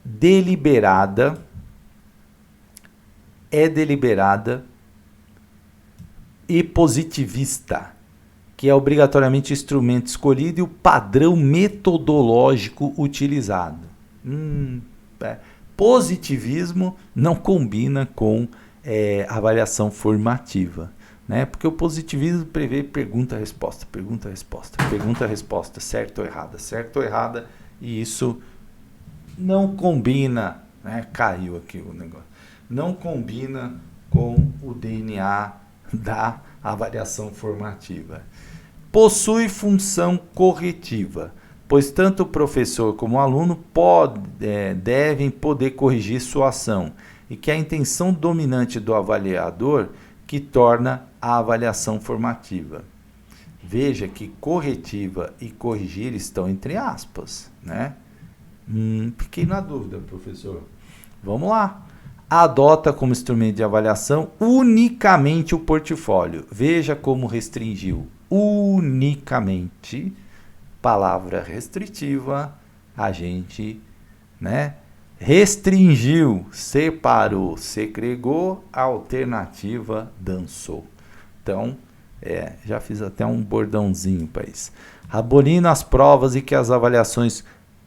deliberada e positivista, que é obrigatoriamente o instrumento escolhido e o padrão metodológico utilizado. Positivismo não combina com avaliação formativa, né? Porque o positivismo prevê pergunta-resposta, pergunta-resposta, pergunta-resposta, certo ou errada, e isso não combina, né? Caiu aqui o negócio. Não combina com o DNA da avaliação formativa. Possui função corretiva, pois tanto o professor como o aluno devem poder corrigir sua ação, e que é a intenção dominante do avaliador que torna a avaliação formativa. Veja que corretiva e corrigir estão entre aspas, né? Fiquei na dúvida, professor. Vamos lá. Adota como instrumento de avaliação unicamente o portfólio. Veja como restringiu. Unicamente, palavra restritiva, a gente, né, restringiu, separou, segregou, a alternativa dançou. Então, já fiz até um bordãozinho para isso. Abolindo as provas e que as avaliações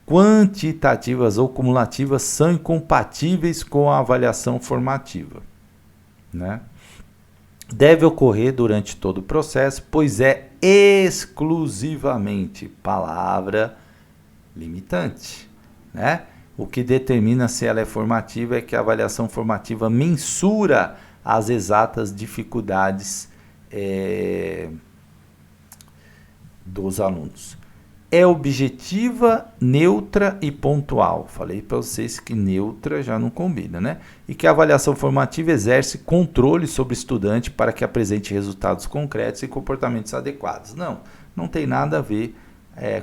quantitativas ou cumulativas são incompatíveis com a avaliação formativa, né? Deve ocorrer durante todo o processo, pois é exclusivamente palavra limitante, né? O que determina se ela é formativa é que a avaliação formativa mensura as exatas dificuldades dos alunos. é objetiva, neutra e pontual. Falei para vocês que neutra já não combina, né? E que a avaliação formativa exerce controle sobre o estudante para que apresente resultados concretos e comportamentos adequados. Não tem nada a ver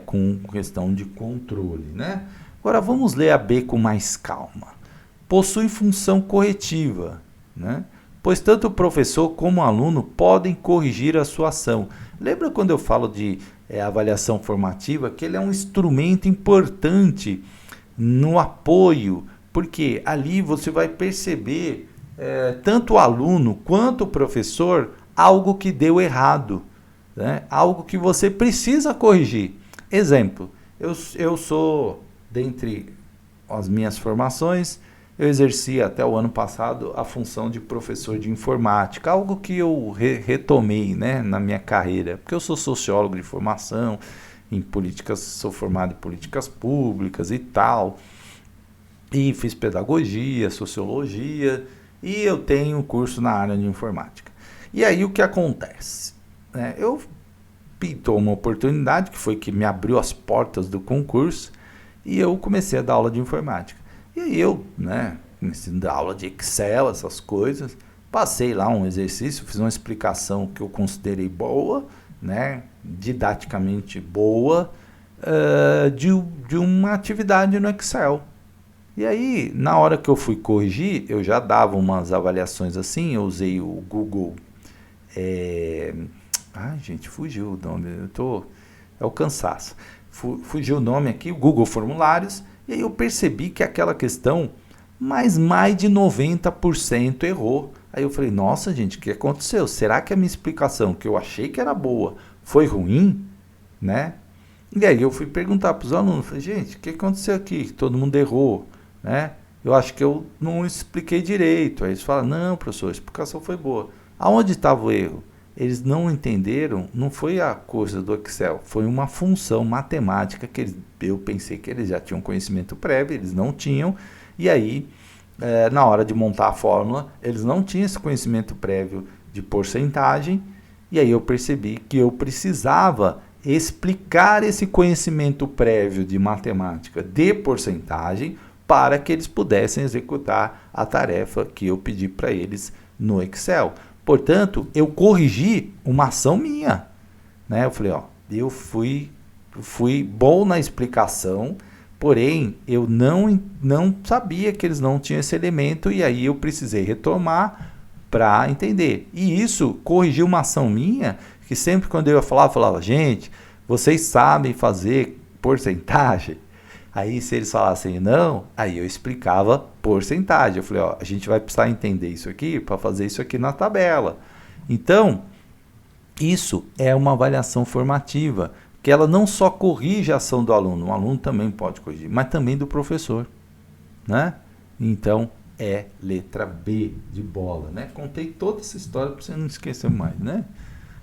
com questão de controle, né? Agora vamos ler a B com mais calma. Possui função corretiva, né? Pois tanto o professor como o aluno podem corrigir a sua ação. Lembra quando eu falo de avaliação formativa, que ele é um instrumento importante no apoio, porque ali você vai perceber, tanto o aluno quanto o professor, algo que deu errado, né? Algo que você precisa corrigir. Exemplo, eu sou, dentre as minhas formações, eu exerci até o ano passado a função de professor de informática, algo que eu retomei, né, na minha carreira, porque eu sou sociólogo de formação, em políticas, sou formado em políticas públicas e tal, e fiz pedagogia, sociologia, e eu tenho curso na área de informática. E aí o que acontece? Eu pintou uma oportunidade, que foi que me abriu as portas do concurso, e eu comecei a dar aula de informática. E aí eu, comecei a dar aula de Excel, essas coisas, passei lá um exercício, fiz uma explicação que eu considerei boa, didaticamente boa, de uma atividade no Excel. E aí, na hora que eu fui corrigir, eu já dava umas avaliações assim, eu usei o Google... Ai, gente, fugiu o nome, é o cansaço. Fugiu o nome aqui, o Google Formulários, e aí eu percebi que aquela questão, mais de 90% errou. Aí eu falei, nossa gente, o que aconteceu? Será que a minha explicação, que eu achei que era boa, foi ruim? Né? E aí eu fui perguntar para os alunos, falei, gente, o que aconteceu aqui? Todo mundo errou, né? Eu acho que eu não expliquei direito. Aí eles falaram, não, professor, a explicação foi boa. Aonde estava o erro? Eles não entenderam, não foi a coisa do Excel, foi uma função matemática que eu pensei que eles já tinham conhecimento prévio, eles não tinham, e aí, na hora de montar a fórmula, eles não tinham esse conhecimento prévio de porcentagem, e aí eu percebi que eu precisava explicar esse conhecimento prévio de matemática de porcentagem para que eles pudessem executar a tarefa que eu pedi para eles no Excel. Portanto, eu corrigi uma ação minha, né? Eu falei, eu fui bom na explicação, porém, eu não sabia que eles não tinham esse elemento, e aí eu precisei retomar para entender. E isso corrigiu uma ação minha, que sempre quando eu ia falar, eu falava, gente, vocês sabem fazer porcentagem? Aí se eles falassem não, aí eu explicava porcentagem. Eu falei, a gente vai precisar entender isso aqui para fazer isso aqui na tabela. Então, isso é uma avaliação formativa, que ela não só corrige a ação do aluno, o aluno também pode corrigir, mas também do professor, né? Então, é letra B de bola, né? Contei toda essa história para você não esquecer mais, né?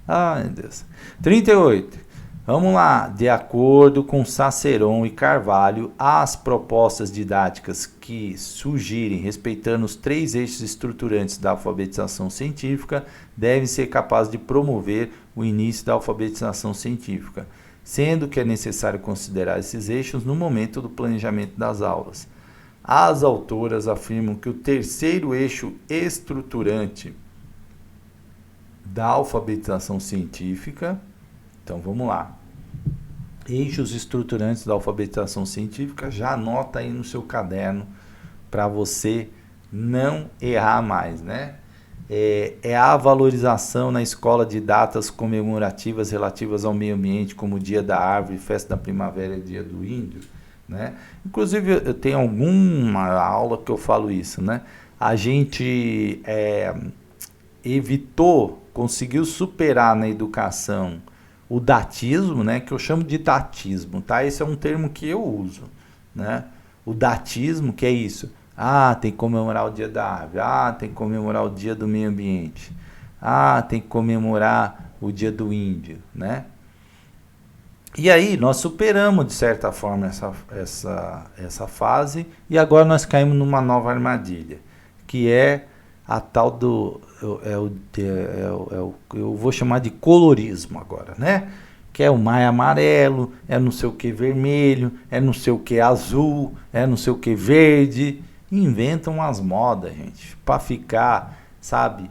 Ai, meu Deus. 38. Vamos lá, de acordo com Saceron e Carvalho, as propostas didáticas que surgirem respeitando os 3 eixos estruturantes da alfabetização científica devem ser capazes de promover o início da alfabetização científica, sendo que é necessário considerar esses eixos no momento do planejamento das aulas. As autoras afirmam que o 3º eixo estruturante da alfabetização científica, então vamos lá, eixos estruturantes da alfabetização científica, já anota aí no seu caderno para você não errar mais, né? É a valorização na escola de datas comemorativas relativas ao meio ambiente, como o Dia da Árvore, Festa da Primavera e Dia do Índio, né? Inclusive, eu tenho alguma aula que eu falo isso, né? A gente conseguiu superar na educação o datismo, né, que eu chamo de datismo, tá? Esse é um termo que eu uso, né? O datismo, que é isso. Tem que comemorar o dia da árvore. Tem que comemorar o dia do meio ambiente. Tem que comemorar o dia do índio, né? E aí nós superamos, de certa forma, essa fase, e agora nós caímos numa nova armadilha, que é a tal do... eu vou chamar de colorismo agora, né? que é o mais amarelo, é não sei o que vermelho, é não sei o que azul, é não sei o que verde. Inventam as modas, gente, para ficar, sabe?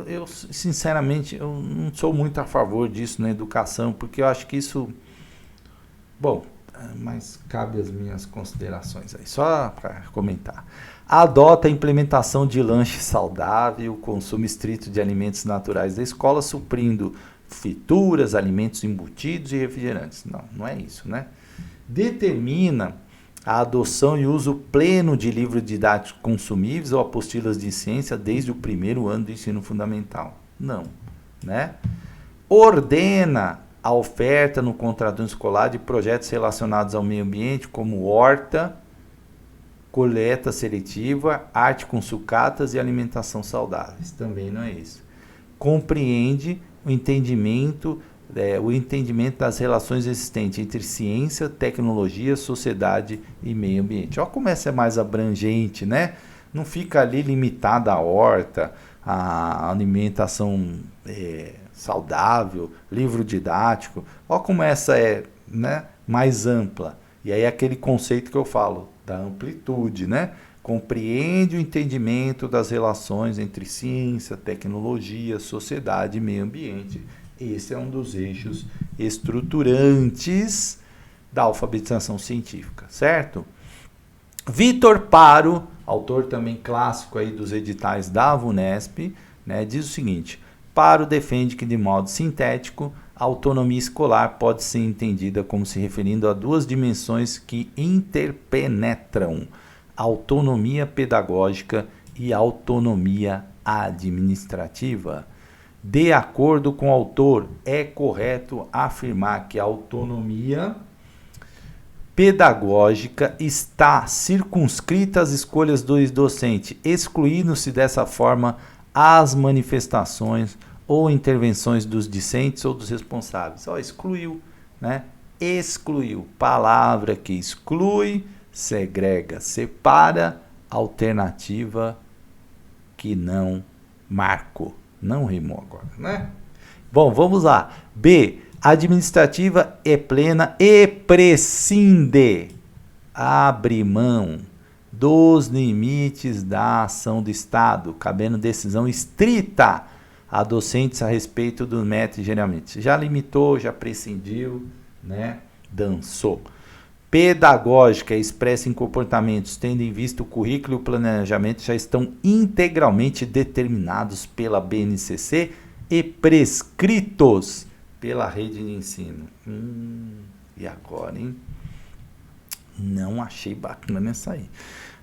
Eu, sinceramente, eu não sou muito a favor disso na educação, porque eu acho que isso... Bom, mas cabe as minhas considerações aí, só para comentar. Adota a implementação de lanche saudável, consumo estrito de alimentos naturais da escola, suprindo frituras, alimentos embutidos e refrigerantes. Não, não é isso, né? Determina a adoção e uso pleno de livros didáticos consumíveis ou apostilas de ciência desde o primeiro ano do ensino fundamental. Não, né? Ordena a oferta no contraturno escolar de projetos relacionados ao meio ambiente, como horta, coleta seletiva, arte com sucatas e alimentação saudáveis. Também não é isso. Compreende o entendimento das relações existentes entre ciência, tecnologia, sociedade e meio ambiente. Olha como essa é mais abrangente, né? Não fica ali limitada a horta, a alimentação saudável, livro didático. Olha como essa é, né, mais ampla. E aí aquele conceito que eu falo, da amplitude, né? Compreende o entendimento das relações entre ciência, tecnologia, sociedade e meio ambiente. Esse é um dos eixos estruturantes da alfabetização científica, certo? Vitor Paro, autor também clássico aí dos editais da VUNESP, né, diz o seguinte: Paro defende que, de modo sintético, a autonomia escolar pode ser entendida como se referindo a duas dimensões que interpenetram: autonomia pedagógica e autonomia administrativa. De acordo com o autor, é correto afirmar que a autonomia pedagógica está circunscrita às escolhas do docente, excluindo-se dessa forma as manifestações ou intervenções dos discentes ou dos responsáveis. Excluiu, né? Excluiu. Palavra que exclui, segrega, separa, alternativa que não marco. Não rimou agora, né? Bom, vamos lá. B. Administrativa é plena e prescinde. Abre mão dos limites da ação do Estado, cabendo decisão estrita a docentes a respeito do método geralmente. Já limitou, já prescindiu, né? Dançou. Pedagógica expressa em comportamentos, tendo em vista o currículo e o planejamento já estão integralmente determinados pela BNCC e prescritos pela rede de ensino. E agora, hein? Não achei bacana nessa aí.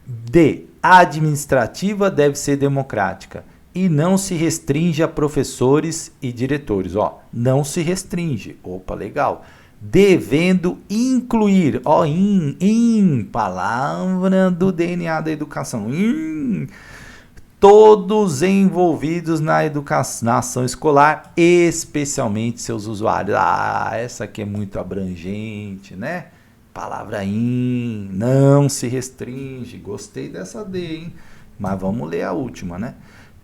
D. Administrativa deve ser democrática e não se restringe a professores e diretores. Não se restringe. Opa, legal. Devendo incluir, palavra do DNA da educação, todos envolvidos na educação, na ação escolar, especialmente seus usuários. Essa aqui é muito abrangente, né? Palavra não se restringe. Gostei dessa D, hein? Mas vamos ler a última, né?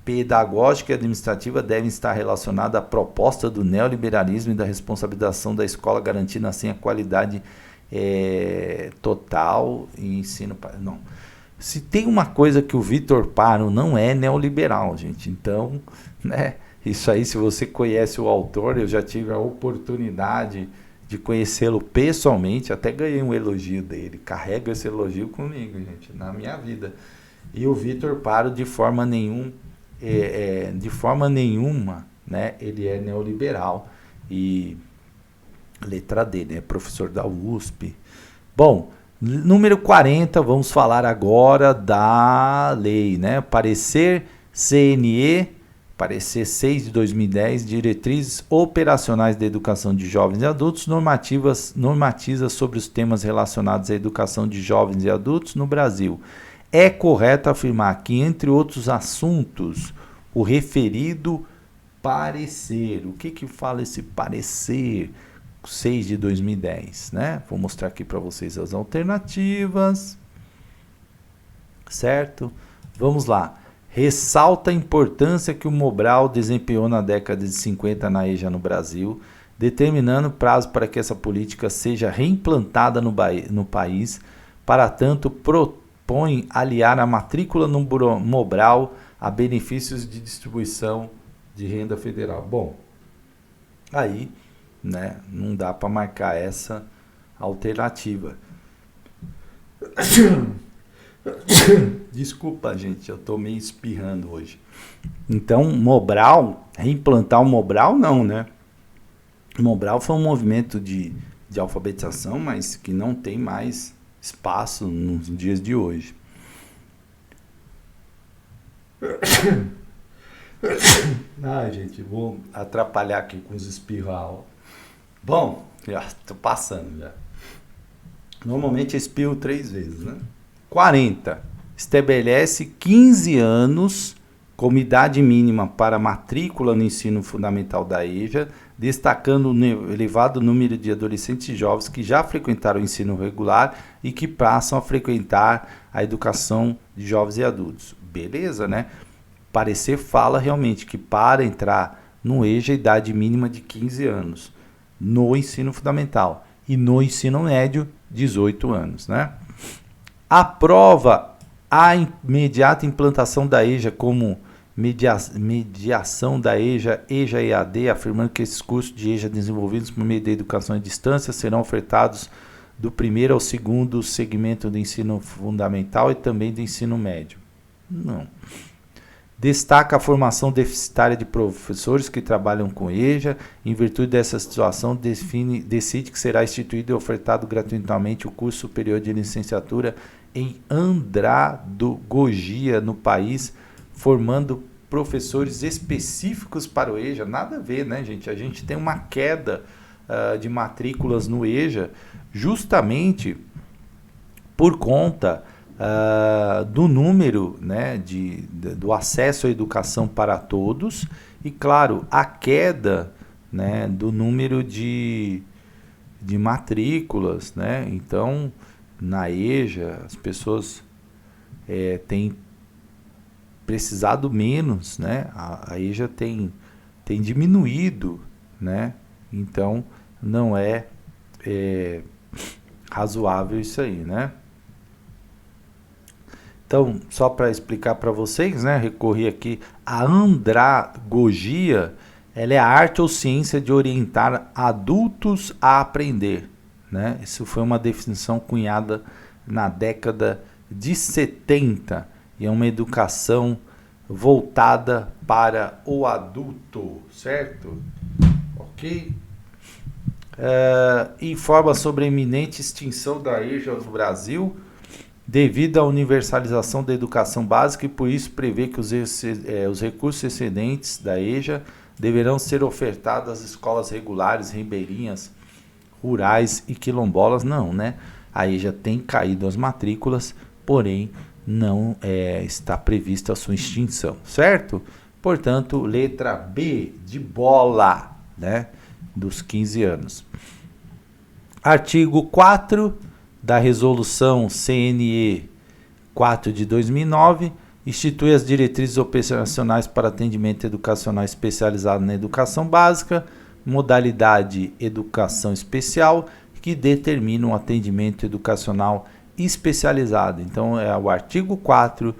Pedagógica e administrativa devem estar relacionadas à proposta do neoliberalismo e da responsabilização da escola, garantindo assim a qualidade total e ensino. Não. Se tem uma coisa que o Vitor Paro não é neoliberal, gente. Então, né? Isso aí, se você conhece o autor, eu já tive a oportunidade de conhecê-lo pessoalmente, até ganhei um elogio dele. Carrego esse elogio comigo, gente, na minha vida. E o Vitor Paro, de forma nenhuma, né, ele é neoliberal e letra D, né, professor da USP. Bom, número 40, vamos falar agora da lei, né, parecer CNE, parecer 6 de 2010, diretrizes operacionais da educação de jovens e adultos, normatiza sobre os temas relacionados à educação de jovens e adultos no Brasil. É correto afirmar que, entre outros assuntos, o referido parecer. O que fala esse parecer? 6 de 2010, né? Vou mostrar aqui para vocês as alternativas. Certo? Vamos lá. Ressalta a importância que o Mobral desempenhou na década de 50 na EJA no Brasil, determinando prazo para que essa política seja reimplantada no país. Para tanto, propõe aliar a matrícula no Mobral a benefícios de distribuição de renda federal. Bom, aí, né, não dá para marcar essa alternativa. Desculpa, gente, eu tô meio espirrando hoje. Então, Mobral, reimplantar o Mobral não, né? Mobral foi um movimento de alfabetização, mas que não tem mais espaço nos dias de hoje. Ai, gente, vou atrapalhar aqui com os espirros. Bom, já tô passando já. Normalmente espirro 3 vezes, né? 40. Estabelece 15 anos como idade mínima para matrícula no ensino fundamental da EJA, destacando o elevado número de adolescentes e jovens que já frequentaram o ensino regular e que passam a frequentar a educação de jovens e adultos. Beleza, né? Parecer fala realmente que para entrar no EJA a idade mínima de 15 anos no ensino fundamental e no ensino médio 18 anos, né? Aprova a imediata implantação da EJA como mediação da EJA EAD, afirmando que esses cursos de EJA desenvolvidos por meio da educação à distância serão ofertados do primeiro ao segundo segmento do ensino fundamental e também do ensino médio. Não. Destaca a formação deficitária de professores que trabalham com EJA. Em virtude dessa situação, decide que será instituído e ofertado gratuitamente o curso superior de licenciatura em andragogia no país, formando professores específicos para o EJA. Nada a ver, né, gente? A gente tem uma queda de matrículas no EJA justamente por conta do número, né, do acesso à educação para todos e, claro, a queda, né, do número de matrículas, né? Então, na EJA, as pessoas têm precisado menos, né? A EJA tem diminuído, né? Então, não é razoável isso aí, né? Então, só para explicar para vocês, né, recorri aqui, a andragogia, ela é a arte ou ciência de orientar adultos a aprender, né? Isso foi uma definição cunhada na década de 70 e é uma educação voltada para o adulto, certo? Ok? Informa sobre a iminente extinção da EJA no Brasil, devido à universalização da educação básica e por isso prevê que os recursos excedentes da EJA deverão ser ofertados às escolas regulares, ribeirinhas, rurais e quilombolas. Não, né? A EJA tem caído as matrículas, porém não está prevista a sua extinção, certo? Portanto, letra B de bola, né? Dos 15 anos. Artigo 4 da Resolução CNE 4 de 2009, institui as diretrizes operacionais para atendimento educacional especializado na educação básica, modalidade educação especial, que determina um atendimento educacional especializado. Então, é o artigo 4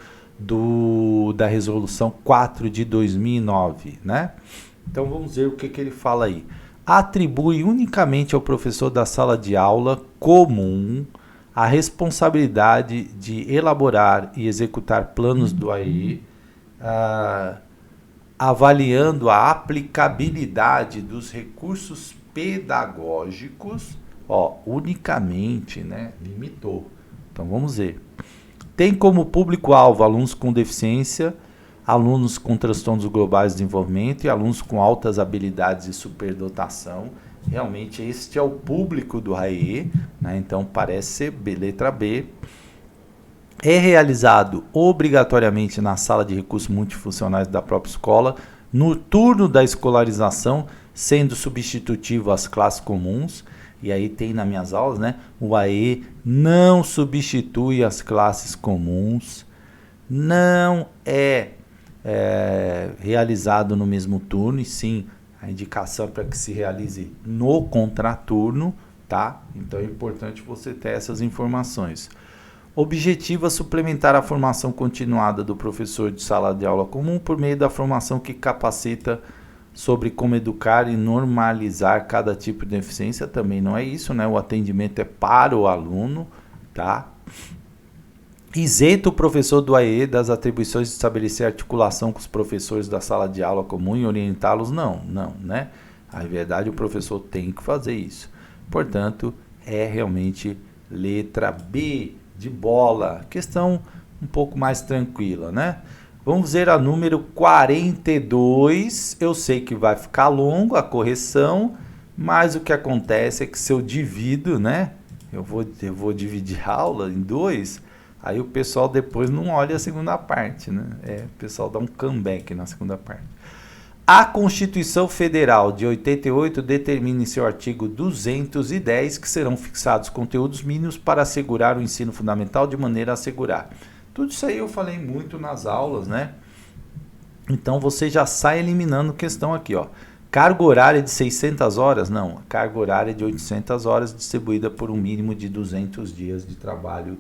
da Resolução 4 de 2009, né? Então, vamos ver o que ele fala aí. Atribui unicamente ao professor da sala de aula comum a responsabilidade de elaborar e executar planos do AE, avaliando a aplicabilidade dos recursos pedagógicos, unicamente, né? Limitou. Então vamos ver. Tem como público-alvo alunos com deficiência, alunos com transtornos globais de desenvolvimento e alunos com altas habilidades e superdotação. Realmente este é o público do RAE, né? Então parece ser letra B. É realizado obrigatoriamente na sala de recursos multifuncionais da própria escola, no turno da escolarização, sendo substitutivo às classes comuns. E aí tem nas minhas aulas, né? O AE não substitui as classes comuns, não é realizado no mesmo turno, e sim A indicação é para que se realize no contraturno, tá? Então é importante você ter essas informações. Objetiva suplementar a formação continuada do professor de sala de aula comum por meio da formação que capacita sobre como educar e normalizar cada tipo de deficiência. Também não é isso, né? O atendimento é para o aluno, tá? Isenta o professor do AE das atribuições de estabelecer articulação com os professores da sala de aula comum e orientá-los? Não, né? Na verdade, o professor tem que fazer isso. Portanto, é realmente letra B de bola. Questão um pouco mais tranquila, né? Vamos ver a número 42. Eu sei que vai ficar longo a correção, mas o que acontece é que se eu divido, né? Eu vou dividir a aula em dois. Aí o pessoal depois não olha a segunda parte, né? O pessoal dá um comeback na segunda parte. A Constituição Federal de 88 determina em seu artigo 210 que serão fixados conteúdos mínimos para assegurar o ensino fundamental de maneira a assegurar. Tudo isso aí eu falei muito nas aulas, né? Então você já sai eliminando questão aqui, ó. Carga horária de 600 horas? Não, carga horária de 800 horas distribuída por um mínimo de 200 dias de trabalho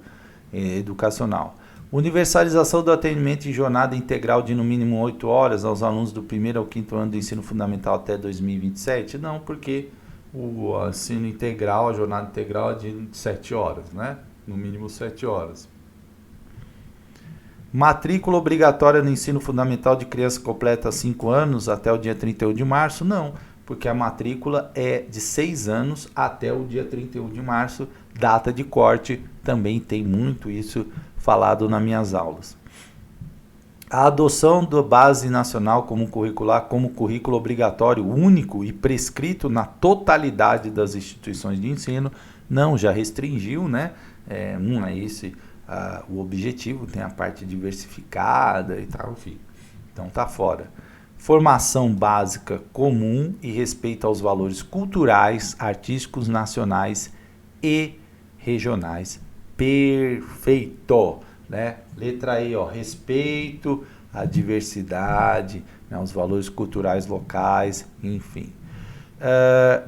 educacional. Universalização do atendimento em jornada integral de no mínimo 8 horas aos alunos do 1º ao 5º ano do ensino fundamental até 2027? Não, porque o ensino integral, a jornada integral é de 7 horas, né? No mínimo 7 horas. Matrícula obrigatória no ensino fundamental de criança completa 5 anos até o dia 31 de março? Não, porque a matrícula é de 6 anos até o dia 31 de março, data de corte, também tem muito isso falado nas minhas aulas. A adoção da base nacional comum curricular como currículo obrigatório único e prescrito na totalidade das instituições de ensino, não, já restringiu, né? Não é esse o objetivo, tem a parte diversificada e tal, enfim. Então tá fora. Formação básica comum e respeito aos valores culturais, artísticos, nacionais e regionais. Perfeito, né? Letra E, ó, respeito à diversidade, né, os valores culturais locais, enfim.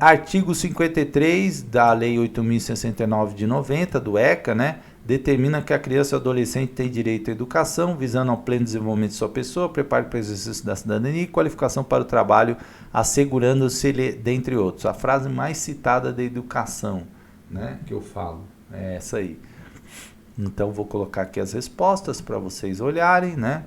Artigo 53 da Lei 8.069 de 90, do ECA, né? Determina que a criança e o adolescente tem direito à educação, visando ao pleno desenvolvimento de sua pessoa, preparo para o exercício da cidadania e qualificação para o trabalho, assegurando-se, dentre outros. A frase mais citada da educação, né, que eu falo, é essa aí. Então, vou colocar aqui as respostas para vocês olharem, né?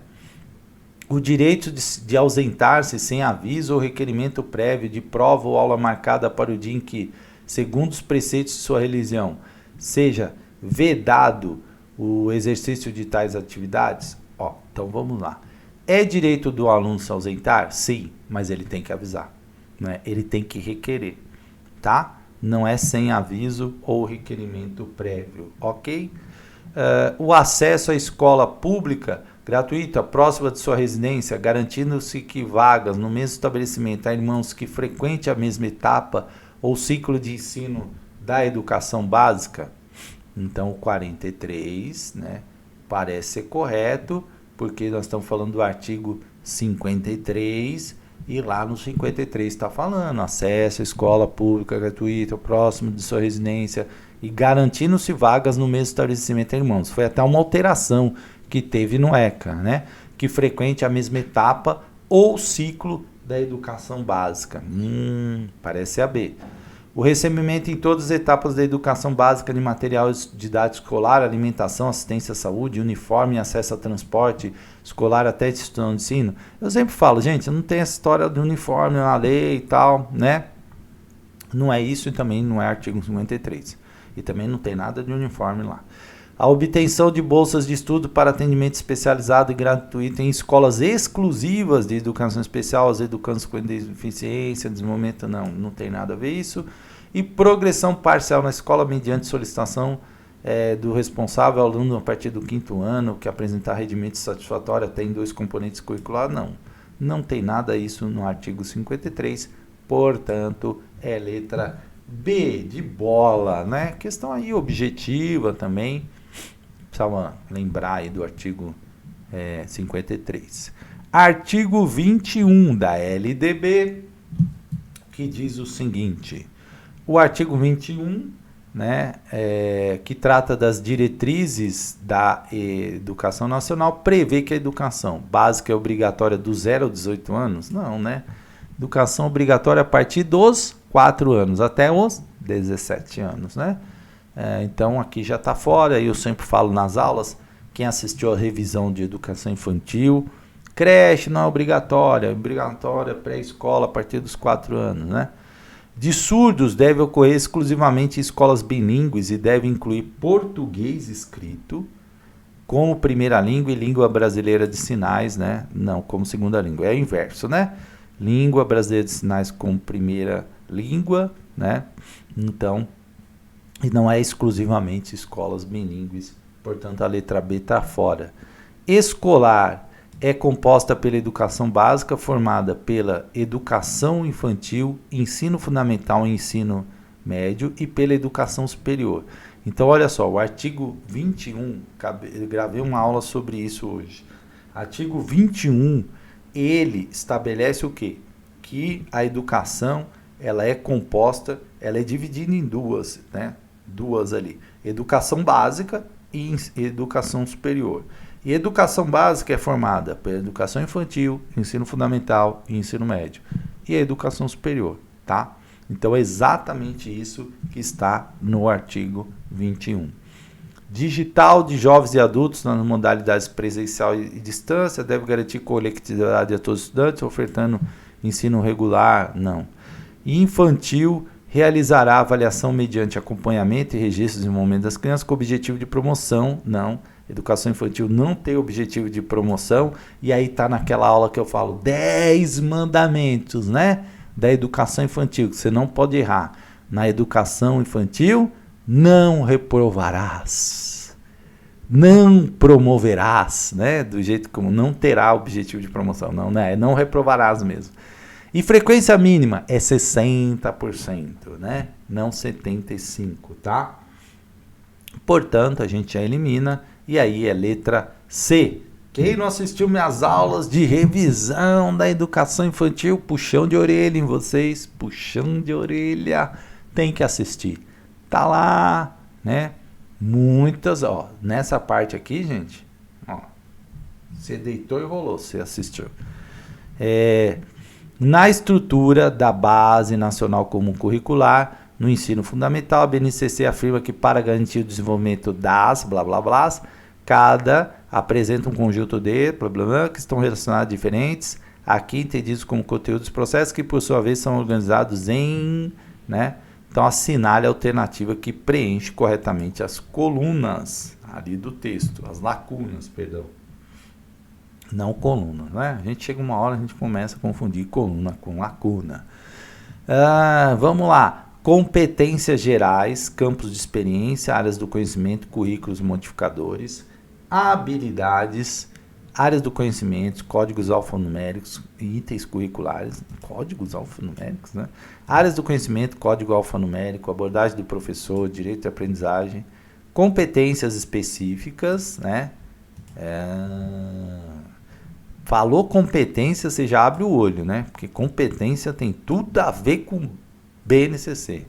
O direito de ausentar-se sem aviso ou requerimento prévio de prova ou aula marcada para o dia em que, segundo os preceitos de sua religião, seja vedado o exercício de tais atividades? Então vamos lá. É direito do aluno se ausentar? Sim, mas ele tem que avisar, né? Ele tem que requerer, tá? Não é sem aviso ou requerimento prévio, ok? O acesso à escola pública gratuita, próxima de sua residência, garantindo-se que vagas no mesmo estabelecimento a irmãos que frequente a mesma etapa ou ciclo de ensino da educação básica? Então, o 43, né, parece ser correto, porque nós estamos falando do artigo 53, e lá no 53 está falando acesso à escola pública gratuita, próximo de sua residência, e garantindo-se vagas no mesmo estabelecimento, irmãos. Foi até uma alteração que teve no ECA, né, que frequente a mesma etapa ou ciclo da educação básica. Parece a B. O recebimento em todas as etapas da educação básica de material didático escolar, alimentação, assistência à saúde, uniforme e acesso a transporte escolar até instituição de ensino. Eu sempre falo, gente, não tem essa história de uniforme na lei e tal, né? Não é isso e também não é artigo 53. E também não tem nada de uniforme lá. A obtenção de bolsas de estudo para atendimento especializado e gratuito em escolas exclusivas de educação especial, aos educandos com deficiência, desenvolvimento, não tem nada a ver isso. E progressão parcial na escola mediante solicitação do responsável aluno a partir do 5º ano, que apresentar rendimento satisfatório até em 2 componentes curriculares, não tem nada isso no artigo 53, portanto, é letra B de bola, né? Questão aí objetiva também. Precisava lembrar aí do artigo 53. Artigo 21 da LDB que diz o seguinte: o artigo 21, né, que trata das diretrizes da educação nacional, prevê que a educação básica é obrigatória do 0 aos 18 anos? Não, né? Educação obrigatória a partir dos 4 anos até os 17 anos, né? Então aqui já está fora, eu sempre falo nas aulas, quem assistiu a revisão de educação infantil, creche não é obrigatória, obrigatória pré-escola a partir dos 4 anos, né? De surdos deve ocorrer exclusivamente em escolas bilíngues e deve incluir português escrito como primeira língua e língua brasileira de sinais, né? Não como segunda língua, é o inverso, né? Língua brasileira de sinais como primeira língua, né? Então, e não é exclusivamente escolas bilíngues, portanto a letra B está fora. Escolar é composta pela educação básica, formada pela educação infantil, ensino fundamental e ensino médio e pela educação superior. Então, olha só, o artigo 21, eu gravei uma aula sobre isso hoje. Artigo 21, ele estabelece o quê? Que a educação, ela é composta, ela é dividida em duas, né? Duas ali, educação básica e educação superior. E educação básica é formada pela educação infantil, ensino fundamental e ensino médio. E a educação superior, tá? Então é exatamente isso que está no artigo 21. Digital de jovens e adultos nas modalidades presencial e distância deve garantir conectividade a todos os estudantes, ofertando ensino regular, não. Infantil realizará avaliação mediante acompanhamento e registro do desenvolvimento das crianças com objetivo de promoção, não. Educação infantil não tem objetivo de promoção, e aí está naquela aula que eu falo, 10 mandamentos, né? Da educação infantil, que você não pode errar. Na educação infantil, não reprovarás, não promoverás, né? Do jeito como não terá objetivo de promoção, não, né? Não reprovarás mesmo. E frequência mínima é 60%, né? Não 75%, tá? Portanto, a gente já elimina, e aí é letra C. Quem não assistiu minhas aulas de revisão da educação infantil, puxão de orelha em vocês, puxão de orelha, tem que assistir. Tá lá, né? Muitas, ó, nessa parte aqui, gente, ó, você deitou e rolou, você assistiu. Na estrutura da Base Nacional Comum Curricular, no ensino fundamental, a BNCC afirma que para garantir o desenvolvimento das blá blá blá, cada apresenta um conjunto de blá blá blá que estão relacionados a diferentes, aqui entendidos como conteúdos processos que por sua vez são organizados em, né? Então assinale a alternativa que preenche corretamente as colunas ali do texto, as lacunas, perdão. Não coluna, né? A gente chega uma hora, a gente começa a confundir coluna com lacuna. Vamos lá. Competências gerais, campos de experiência, áreas do conhecimento, currículos modificadores, habilidades, áreas do conhecimento, códigos alfanuméricos, itens curriculares, códigos alfanuméricos, né? Áreas do conhecimento, código alfanumérico, abordagem do professor, direito de aprendizagem, competências específicas, né? Falou competência, você já abre o olho, né? Porque competência tem tudo a ver com BNCC.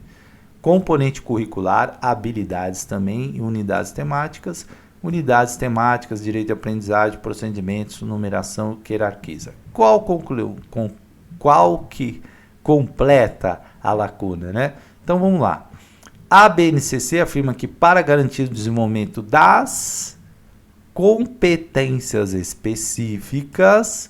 Componente curricular, habilidades também e unidades temáticas. Unidades temáticas, direito de aprendizagem, procedimentos, numeração, que hierarquiza. Qual que completa a lacuna, né? Então vamos lá. A BNCC afirma que para garantir o desenvolvimento das competências específicas,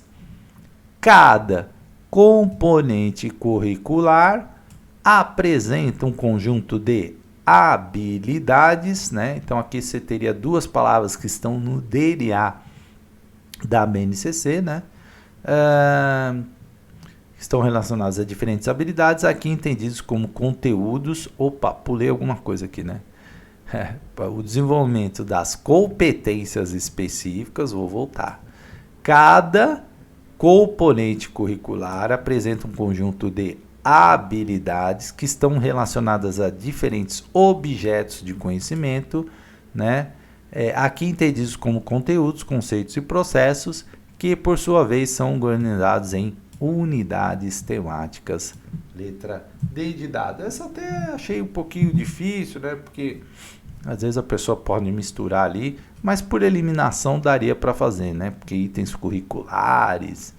cada componente curricular apresenta um conjunto de habilidades, né? Então aqui você teria duas palavras que estão no DNA da BNCC, né? Estão relacionadas a diferentes habilidades, aqui entendidos como conteúdos. Opa, pulei alguma coisa aqui, né? O desenvolvimento das competências específicas, vou voltar. Cada componente curricular apresenta um conjunto de habilidades que estão relacionadas a diferentes objetos de conhecimento, né? Aqui entendidos como conteúdos, conceitos e processos, que por sua vez são organizados em unidades temáticas, letra D de dado. Essa até achei um pouquinho difícil, né? Porque às vezes a pessoa pode misturar ali, mas por eliminação daria para fazer, né? Porque itens curriculares,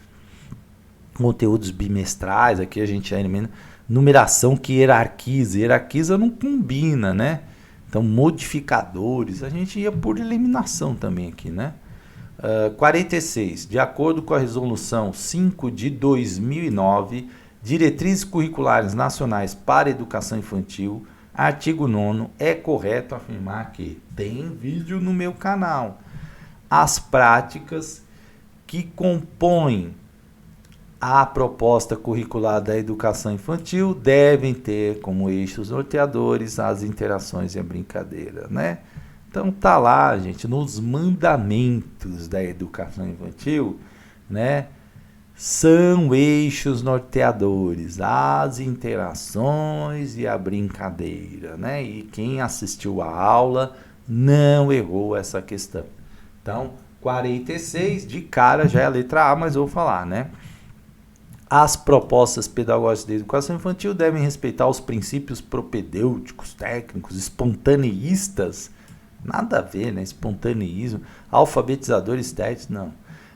conteúdos bimestrais, aqui a gente elimina numeração que hierarquiza não combina, né? Então modificadores, a gente ia por eliminação também aqui, né? 46, de acordo com a resolução 5 de 2009, diretrizes curriculares nacionais para a educação infantil, artigo 9º, é correto afirmar que, tem vídeo no meu canal, as práticas que compõem a proposta curricular da educação infantil devem ter como eixos norteadores as interações e a brincadeira, né? Então tá lá, gente, nos mandamentos da educação infantil, né? São eixos norteadores, as interações e a brincadeira, né? E quem assistiu a aula não errou essa questão. Então, 46, de cara já é a letra A, mas eu vou falar, né? As propostas pedagógicas da educação infantil devem respeitar os princípios propedêuticos, técnicos, espontaneístas, nada a ver, né? Espontaneísmo, alfabetizadores técnicos, não.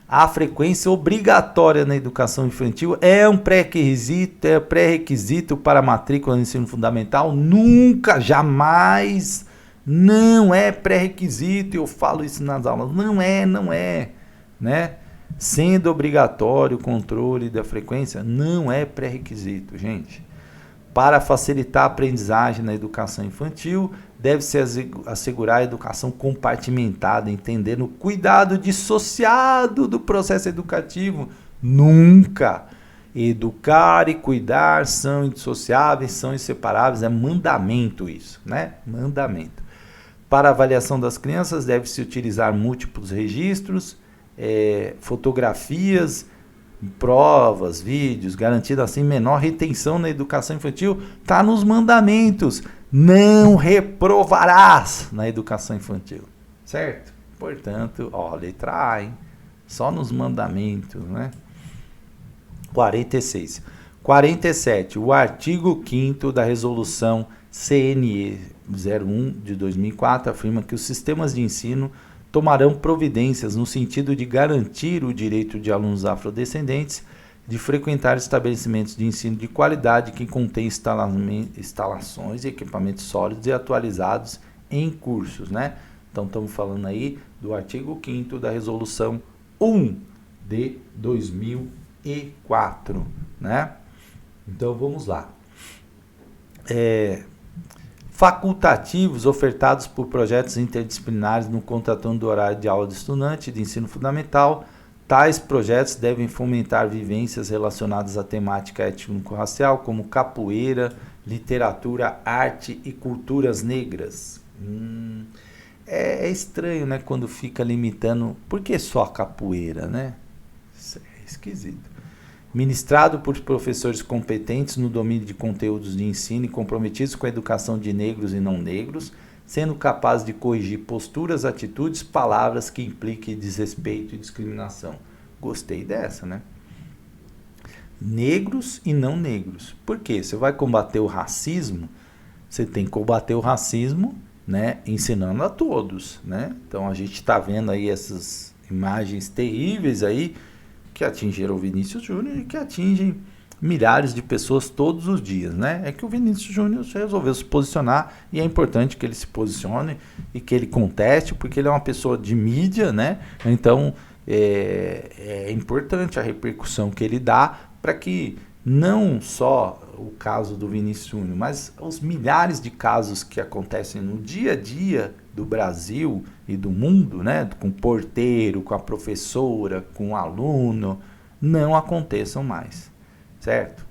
A frequência obrigatória na educação infantil é um pré-requisito para a matrícula no ensino fundamental? Nunca, jamais, não é pré-requisito, eu falo isso nas aulas, não é, né? Sendo obrigatório o controle da frequência, não é pré-requisito, gente. Para facilitar a aprendizagem na educação infantil, deve-se assegurar a educação compartimentada, entendendo o cuidado dissociado do processo educativo. Nunca! Educar e cuidar são indissociáveis, são inseparáveis, é mandamento isso, né? Mandamento. Para a avaliação das crianças, deve-se utilizar múltiplos registros, fotografias, provas, vídeos, garantindo assim menor retenção na educação infantil. Está nos mandamentos. Não reprovarás na educação infantil, certo? Portanto, ó, letra A, hein? Só nos mandamentos, né? 46. 47. O artigo 5º da resolução CNE 01 de 2004 afirma que os sistemas de ensino tomarão providências no sentido de garantir o direito de alunos afrodescendentes de frequentar estabelecimentos de ensino de qualidade que contêm instalações e equipamentos sólidos e atualizados em cursos, né? Então, estamos falando aí do artigo 5º da Resolução 1 de 2004, né? Então, vamos lá. Facultativos ofertados por projetos interdisciplinares no contraturno do horário de aula de estudante de ensino fundamental. Tais projetos devem fomentar vivências relacionadas à temática étnico-racial, como capoeira, literatura, arte e culturas negras. É estranho, né, quando fica limitando. Por que só a capoeira, né? Isso é esquisito. Ministrado por professores competentes no domínio de conteúdos de ensino e comprometidos com a educação de negros e não negros, sendo capazes de corrigir posturas, atitudes, palavras que impliquem desrespeito e discriminação. Gostei dessa, né? Negros e não negros. Por quê? Você vai combater o racismo, você tem que combater o racismo, né, ensinando a todos, né? Então a gente está vendo aí essas imagens terríveis aí, que atingiram o Vinícius Júnior e que atingem milhares de pessoas todos os dias, né? É que o Vinícius Júnior resolveu se posicionar e é importante que ele se posicione e que ele conteste, porque ele é uma pessoa de mídia, né? Então é importante a repercussão que ele dá para que não só o caso do Vinícius Júnior, mas os milhares de casos que acontecem no dia a dia do Brasil e do mundo, né, com o porteiro, com a professora, com o aluno, não aconteçam mais, certo?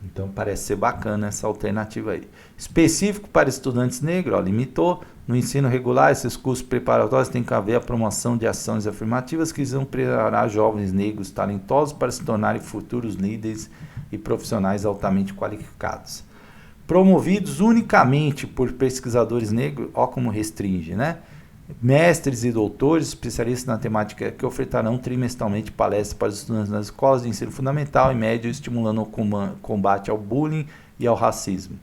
Então parece ser bacana essa alternativa aí. Específico para estudantes negros, ó, limitou. No ensino regular, esses cursos preparatórios têm que haver a promoção de ações afirmativas que visam preparar jovens negros talentosos para se tornarem futuros líderes e profissionais altamente qualificados. Promovidos unicamente por pesquisadores negros, ó como restringe, né? mestres e doutores, especialistas na temática, que ofertarão trimestralmente palestras para os estudantes nas escolas de ensino fundamental e médio, estimulando o combate ao bullying e ao racismo.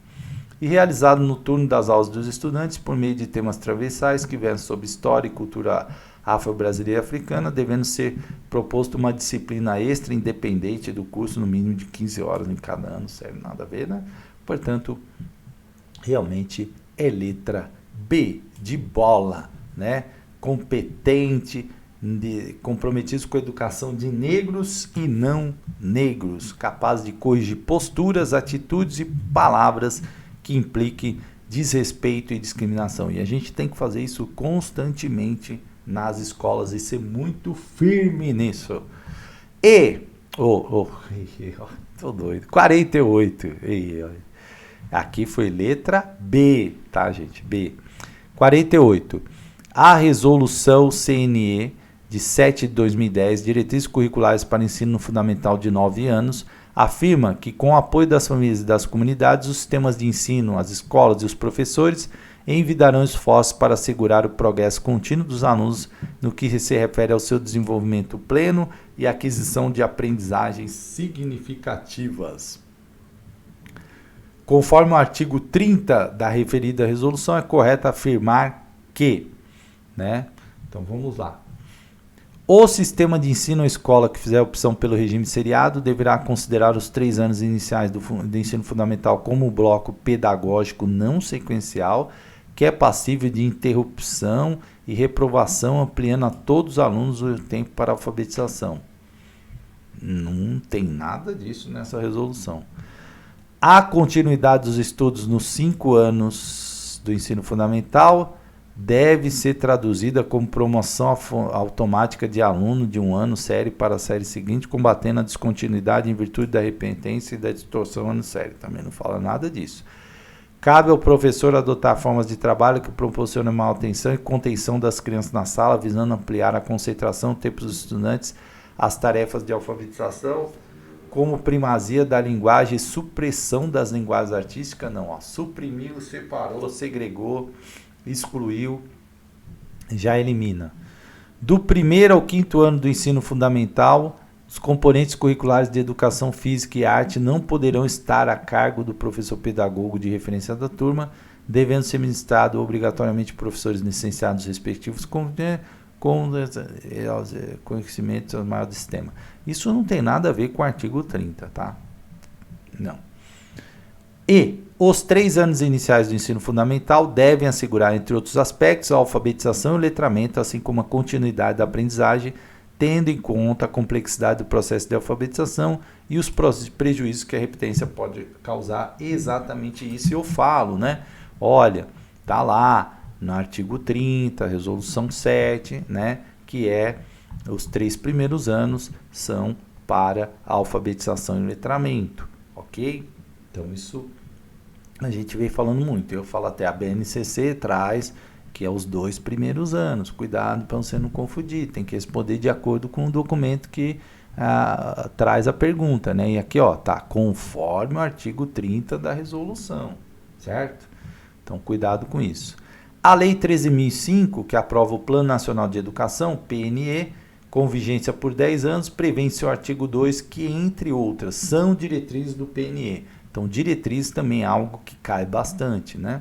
E realizado no turno das aulas dos estudantes por meio de temas transversais que versam sobre história e cultura afro-brasileira e africana, devendo ser proposto uma disciplina extra independente do curso, no mínimo de 15 horas em cada ano, sério, nada a ver, né? Portanto, realmente é letra B, de bola, né? Competente, comprometidos com a educação de negros e não negros, capaz de corrigir posturas, atitudes e palavras que impliquem desrespeito e discriminação. E a gente tem que fazer isso constantemente nas escolas e ser muito firme nisso. E, tô doido, 48, aqui foi letra B, tá, gente? B. 48. A resolução CNE de 7 de 2010, Diretrizes Curriculares para Ensino Fundamental de 9 anos, afirma que, com o apoio das famílias e das comunidades, os sistemas de ensino, as escolas e os professores envidarão esforços para assegurar o progresso contínuo dos alunos no que se refere ao seu desenvolvimento pleno e aquisição de aprendizagens significativas. Conforme o artigo 30 da referida resolução, é correto afirmar que, né? Então vamos lá. O sistema de ensino ou escola que fizer opção pelo regime seriado deverá considerar os 3 anos iniciais do ensino fundamental como um bloco pedagógico não sequencial, que é passível de interrupção e reprovação, ampliando a todos os alunos o tempo para alfabetização. Não tem nada disso nessa resolução. A continuidade dos estudos nos 5 anos do ensino fundamental deve ser traduzida como promoção automática de aluno de um ano série para a série seguinte, combatendo a descontinuidade em virtude da repetência e da distorção ano série. Também não fala nada disso. Cabe ao professor adotar formas de trabalho que proporcionem maior atenção e contenção das crianças na sala, visando ampliar a concentração do tempo dos estudantes às tarefas de alfabetização, como primazia da linguagem e supressão das linguagens artísticas. Não, ó, suprimiu, separou, segregou, excluiu, já elimina. Do 1º ao 5º ano do ensino fundamental, os componentes curriculares de educação física e arte não poderão estar a cargo do professor pedagogo de referência da turma, devendo ser ministrado obrigatoriamente por professores licenciados respectivos com conhecimento maior do sistema. Isso não tem nada a ver com o artigo 30, tá? Não. E os 3 anos iniciais do ensino fundamental devem assegurar, entre outros aspectos, a alfabetização e o letramento, assim como a continuidade da aprendizagem, tendo em conta a complexidade do processo de alfabetização e os prejuízos que a repetência pode causar. Exatamente isso eu falo, né? Olha, tá lá no artigo 30, resolução 7, né? Que é os 3 primeiros anos são para a alfabetização e letramento, ok? Então isso a gente vem falando muito. Eu falo até a BNCC traz que é os 2 primeiros anos. Cuidado para você não confundir. Tem que responder de acordo com o documento que traz a pergunta, né? E aqui, ó, tá conforme o artigo 30 da resolução, certo? Então, cuidado com isso. A Lei 13.005, que aprova o Plano Nacional de Educação, PNE, com vigência por 10 anos, prevê em seu artigo 2 que, entre outras, são diretrizes do PNE. Então, diretrizes também é algo que cai bastante, né?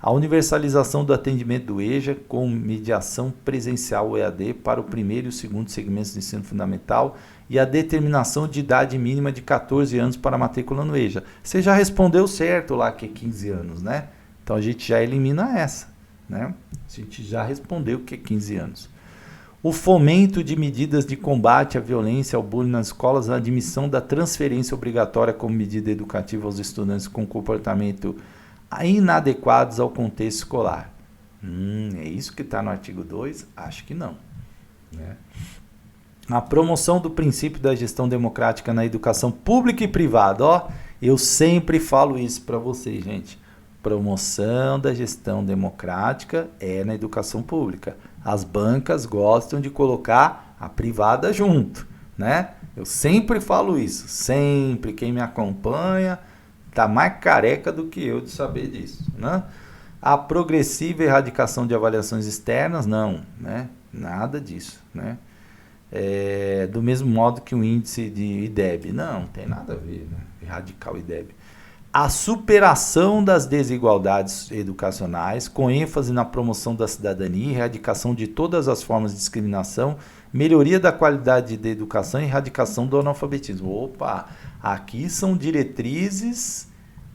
A universalização do atendimento do EJA com mediação presencial EAD para o 1º e o 2º segmentos de ensino fundamental e a determinação de idade mínima de 14 anos para a matrícula no EJA. Você já respondeu certo lá que é 15 anos, né? Então, a gente já elimina essa, né? A gente já respondeu que é 15 anos. O fomento de medidas de combate à violência, ao bullying nas escolas, a admissão da transferência obrigatória como medida educativa aos estudantes com comportamento inadequados ao contexto escolar. É isso que está no artigo 2? Acho que não, né? A promoção do princípio da gestão democrática na educação pública e privada. Ó, eu sempre falo isso para vocês, gente. Promoção da gestão democrática é na educação pública. As bancas gostam de colocar a privada junto, né? Eu sempre falo isso. Sempre. Quem me acompanha tá mais careca do que eu de saber disso, né? A progressiva erradicação de avaliações externas, não, né? Nada disso, né? Do mesmo modo que o índice de IDEB, não tem nada a ver, né? Erradicar o IDEB. A superação das desigualdades educacionais, com ênfase na promoção da cidadania, erradicação de todas as formas de discriminação, melhoria da qualidade da educação e erradicação do analfabetismo. Opa, aqui são diretrizes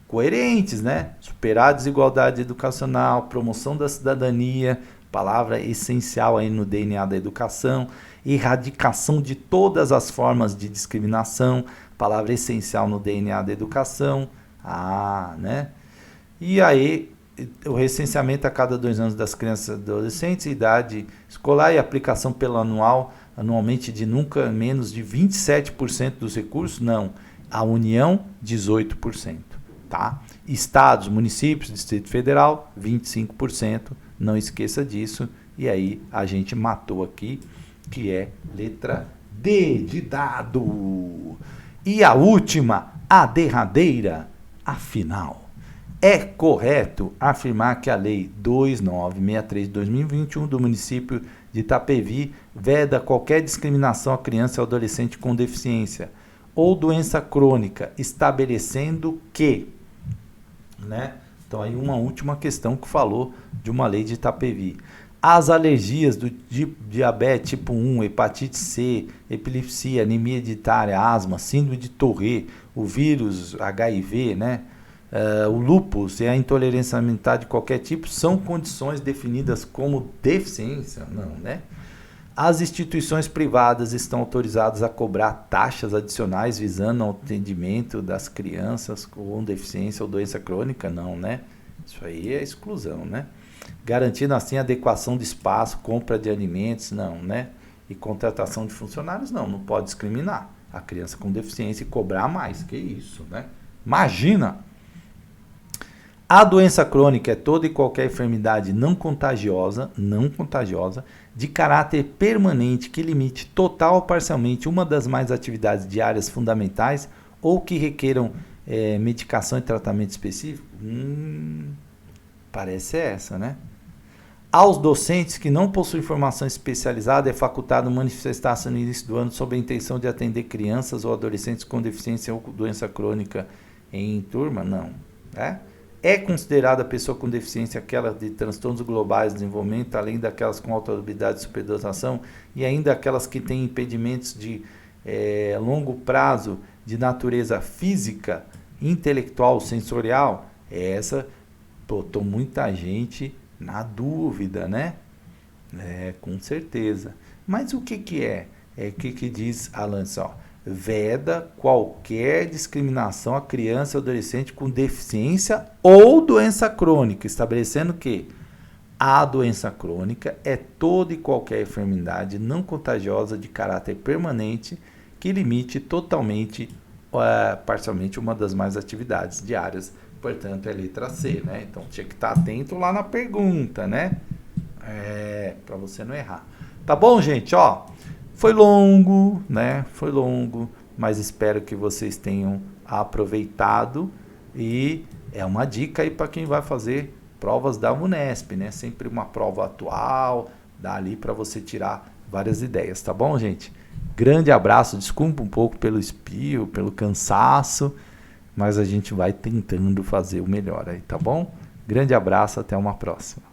coerentes, né? Superar a desigualdade educacional, promoção da cidadania, palavra essencial aí no DNA da educação, erradicação de todas as formas de discriminação, palavra essencial no DNA da educação, né? E aí, o recenseamento a cada 2 anos das crianças e adolescentes, idade escolar e aplicação anualmente de nunca menos de 27% dos recursos, não. A União, 18%, tá? Estados, municípios, Distrito Federal, 25%, não esqueça disso. E aí, a gente matou aqui, que é letra D de dado. E a última, a derradeira, afinal, é correto afirmar que a Lei 2963 de 2021 do município de Itapevi veda qualquer discriminação a criança ou adolescente com deficiência ou doença crônica, estabelecendo que, né? Então aí uma última questão que falou de uma lei de Itapevi. As alergias do diabetes tipo 1, hepatite C, epilepsia, anemia hereditária, asma, síndrome de Tourette, o vírus HIV, né? O lúpus e a intolerância alimentar de qualquer tipo são condições definidas como deficiência? Não, né? As instituições privadas estão autorizadas a cobrar taxas adicionais visando o atendimento das crianças com deficiência ou doença crônica? Não, né? Isso aí é exclusão, né? Garantindo assim a adequação de espaço, compra de alimentos, não, né? E contratação de funcionários, não pode discriminar a criança com deficiência e cobrar mais, que isso, né? Imagina! A doença crônica é toda e qualquer enfermidade não contagiosa, de caráter permanente que limite total ou parcialmente uma das mais atividades diárias fundamentais ou que requeram medicação e tratamento específico? Parece essa, né? Aos docentes que não possuem formação especializada é facultado manifestar-se no início do ano sob a intenção de atender crianças ou adolescentes com deficiência ou doença crônica em turma? Não, né? É considerada a pessoa com deficiência aquela de transtornos globais de desenvolvimento, além daquelas com autoridade de superdotação e ainda aquelas que têm impedimentos de longo prazo de natureza física, intelectual, sensorial? Essa botou muita gente na dúvida, né? Com certeza. Mas o que é? O que diz a Lance? Veda qualquer discriminação a criança ou adolescente com deficiência ou doença crônica, estabelecendo que a doença crônica é toda e qualquer enfermidade não contagiosa de caráter permanente que limite totalmente, parcialmente, uma das mais atividades diárias. Portanto, é letra C, né? Então, tinha que estar atento lá na pergunta, né? Para você não errar. Tá bom, gente? Foi longo, né? Foi longo, mas espero que vocês tenham aproveitado e é uma dica aí para quem vai fazer provas da Unesp, né? Sempre uma prova atual, dá ali para você tirar várias ideias, tá bom, gente? Grande abraço, desculpa um pouco pelo espirro, pelo cansaço, mas a gente vai tentando fazer o melhor aí, tá bom? Grande abraço, até uma próxima.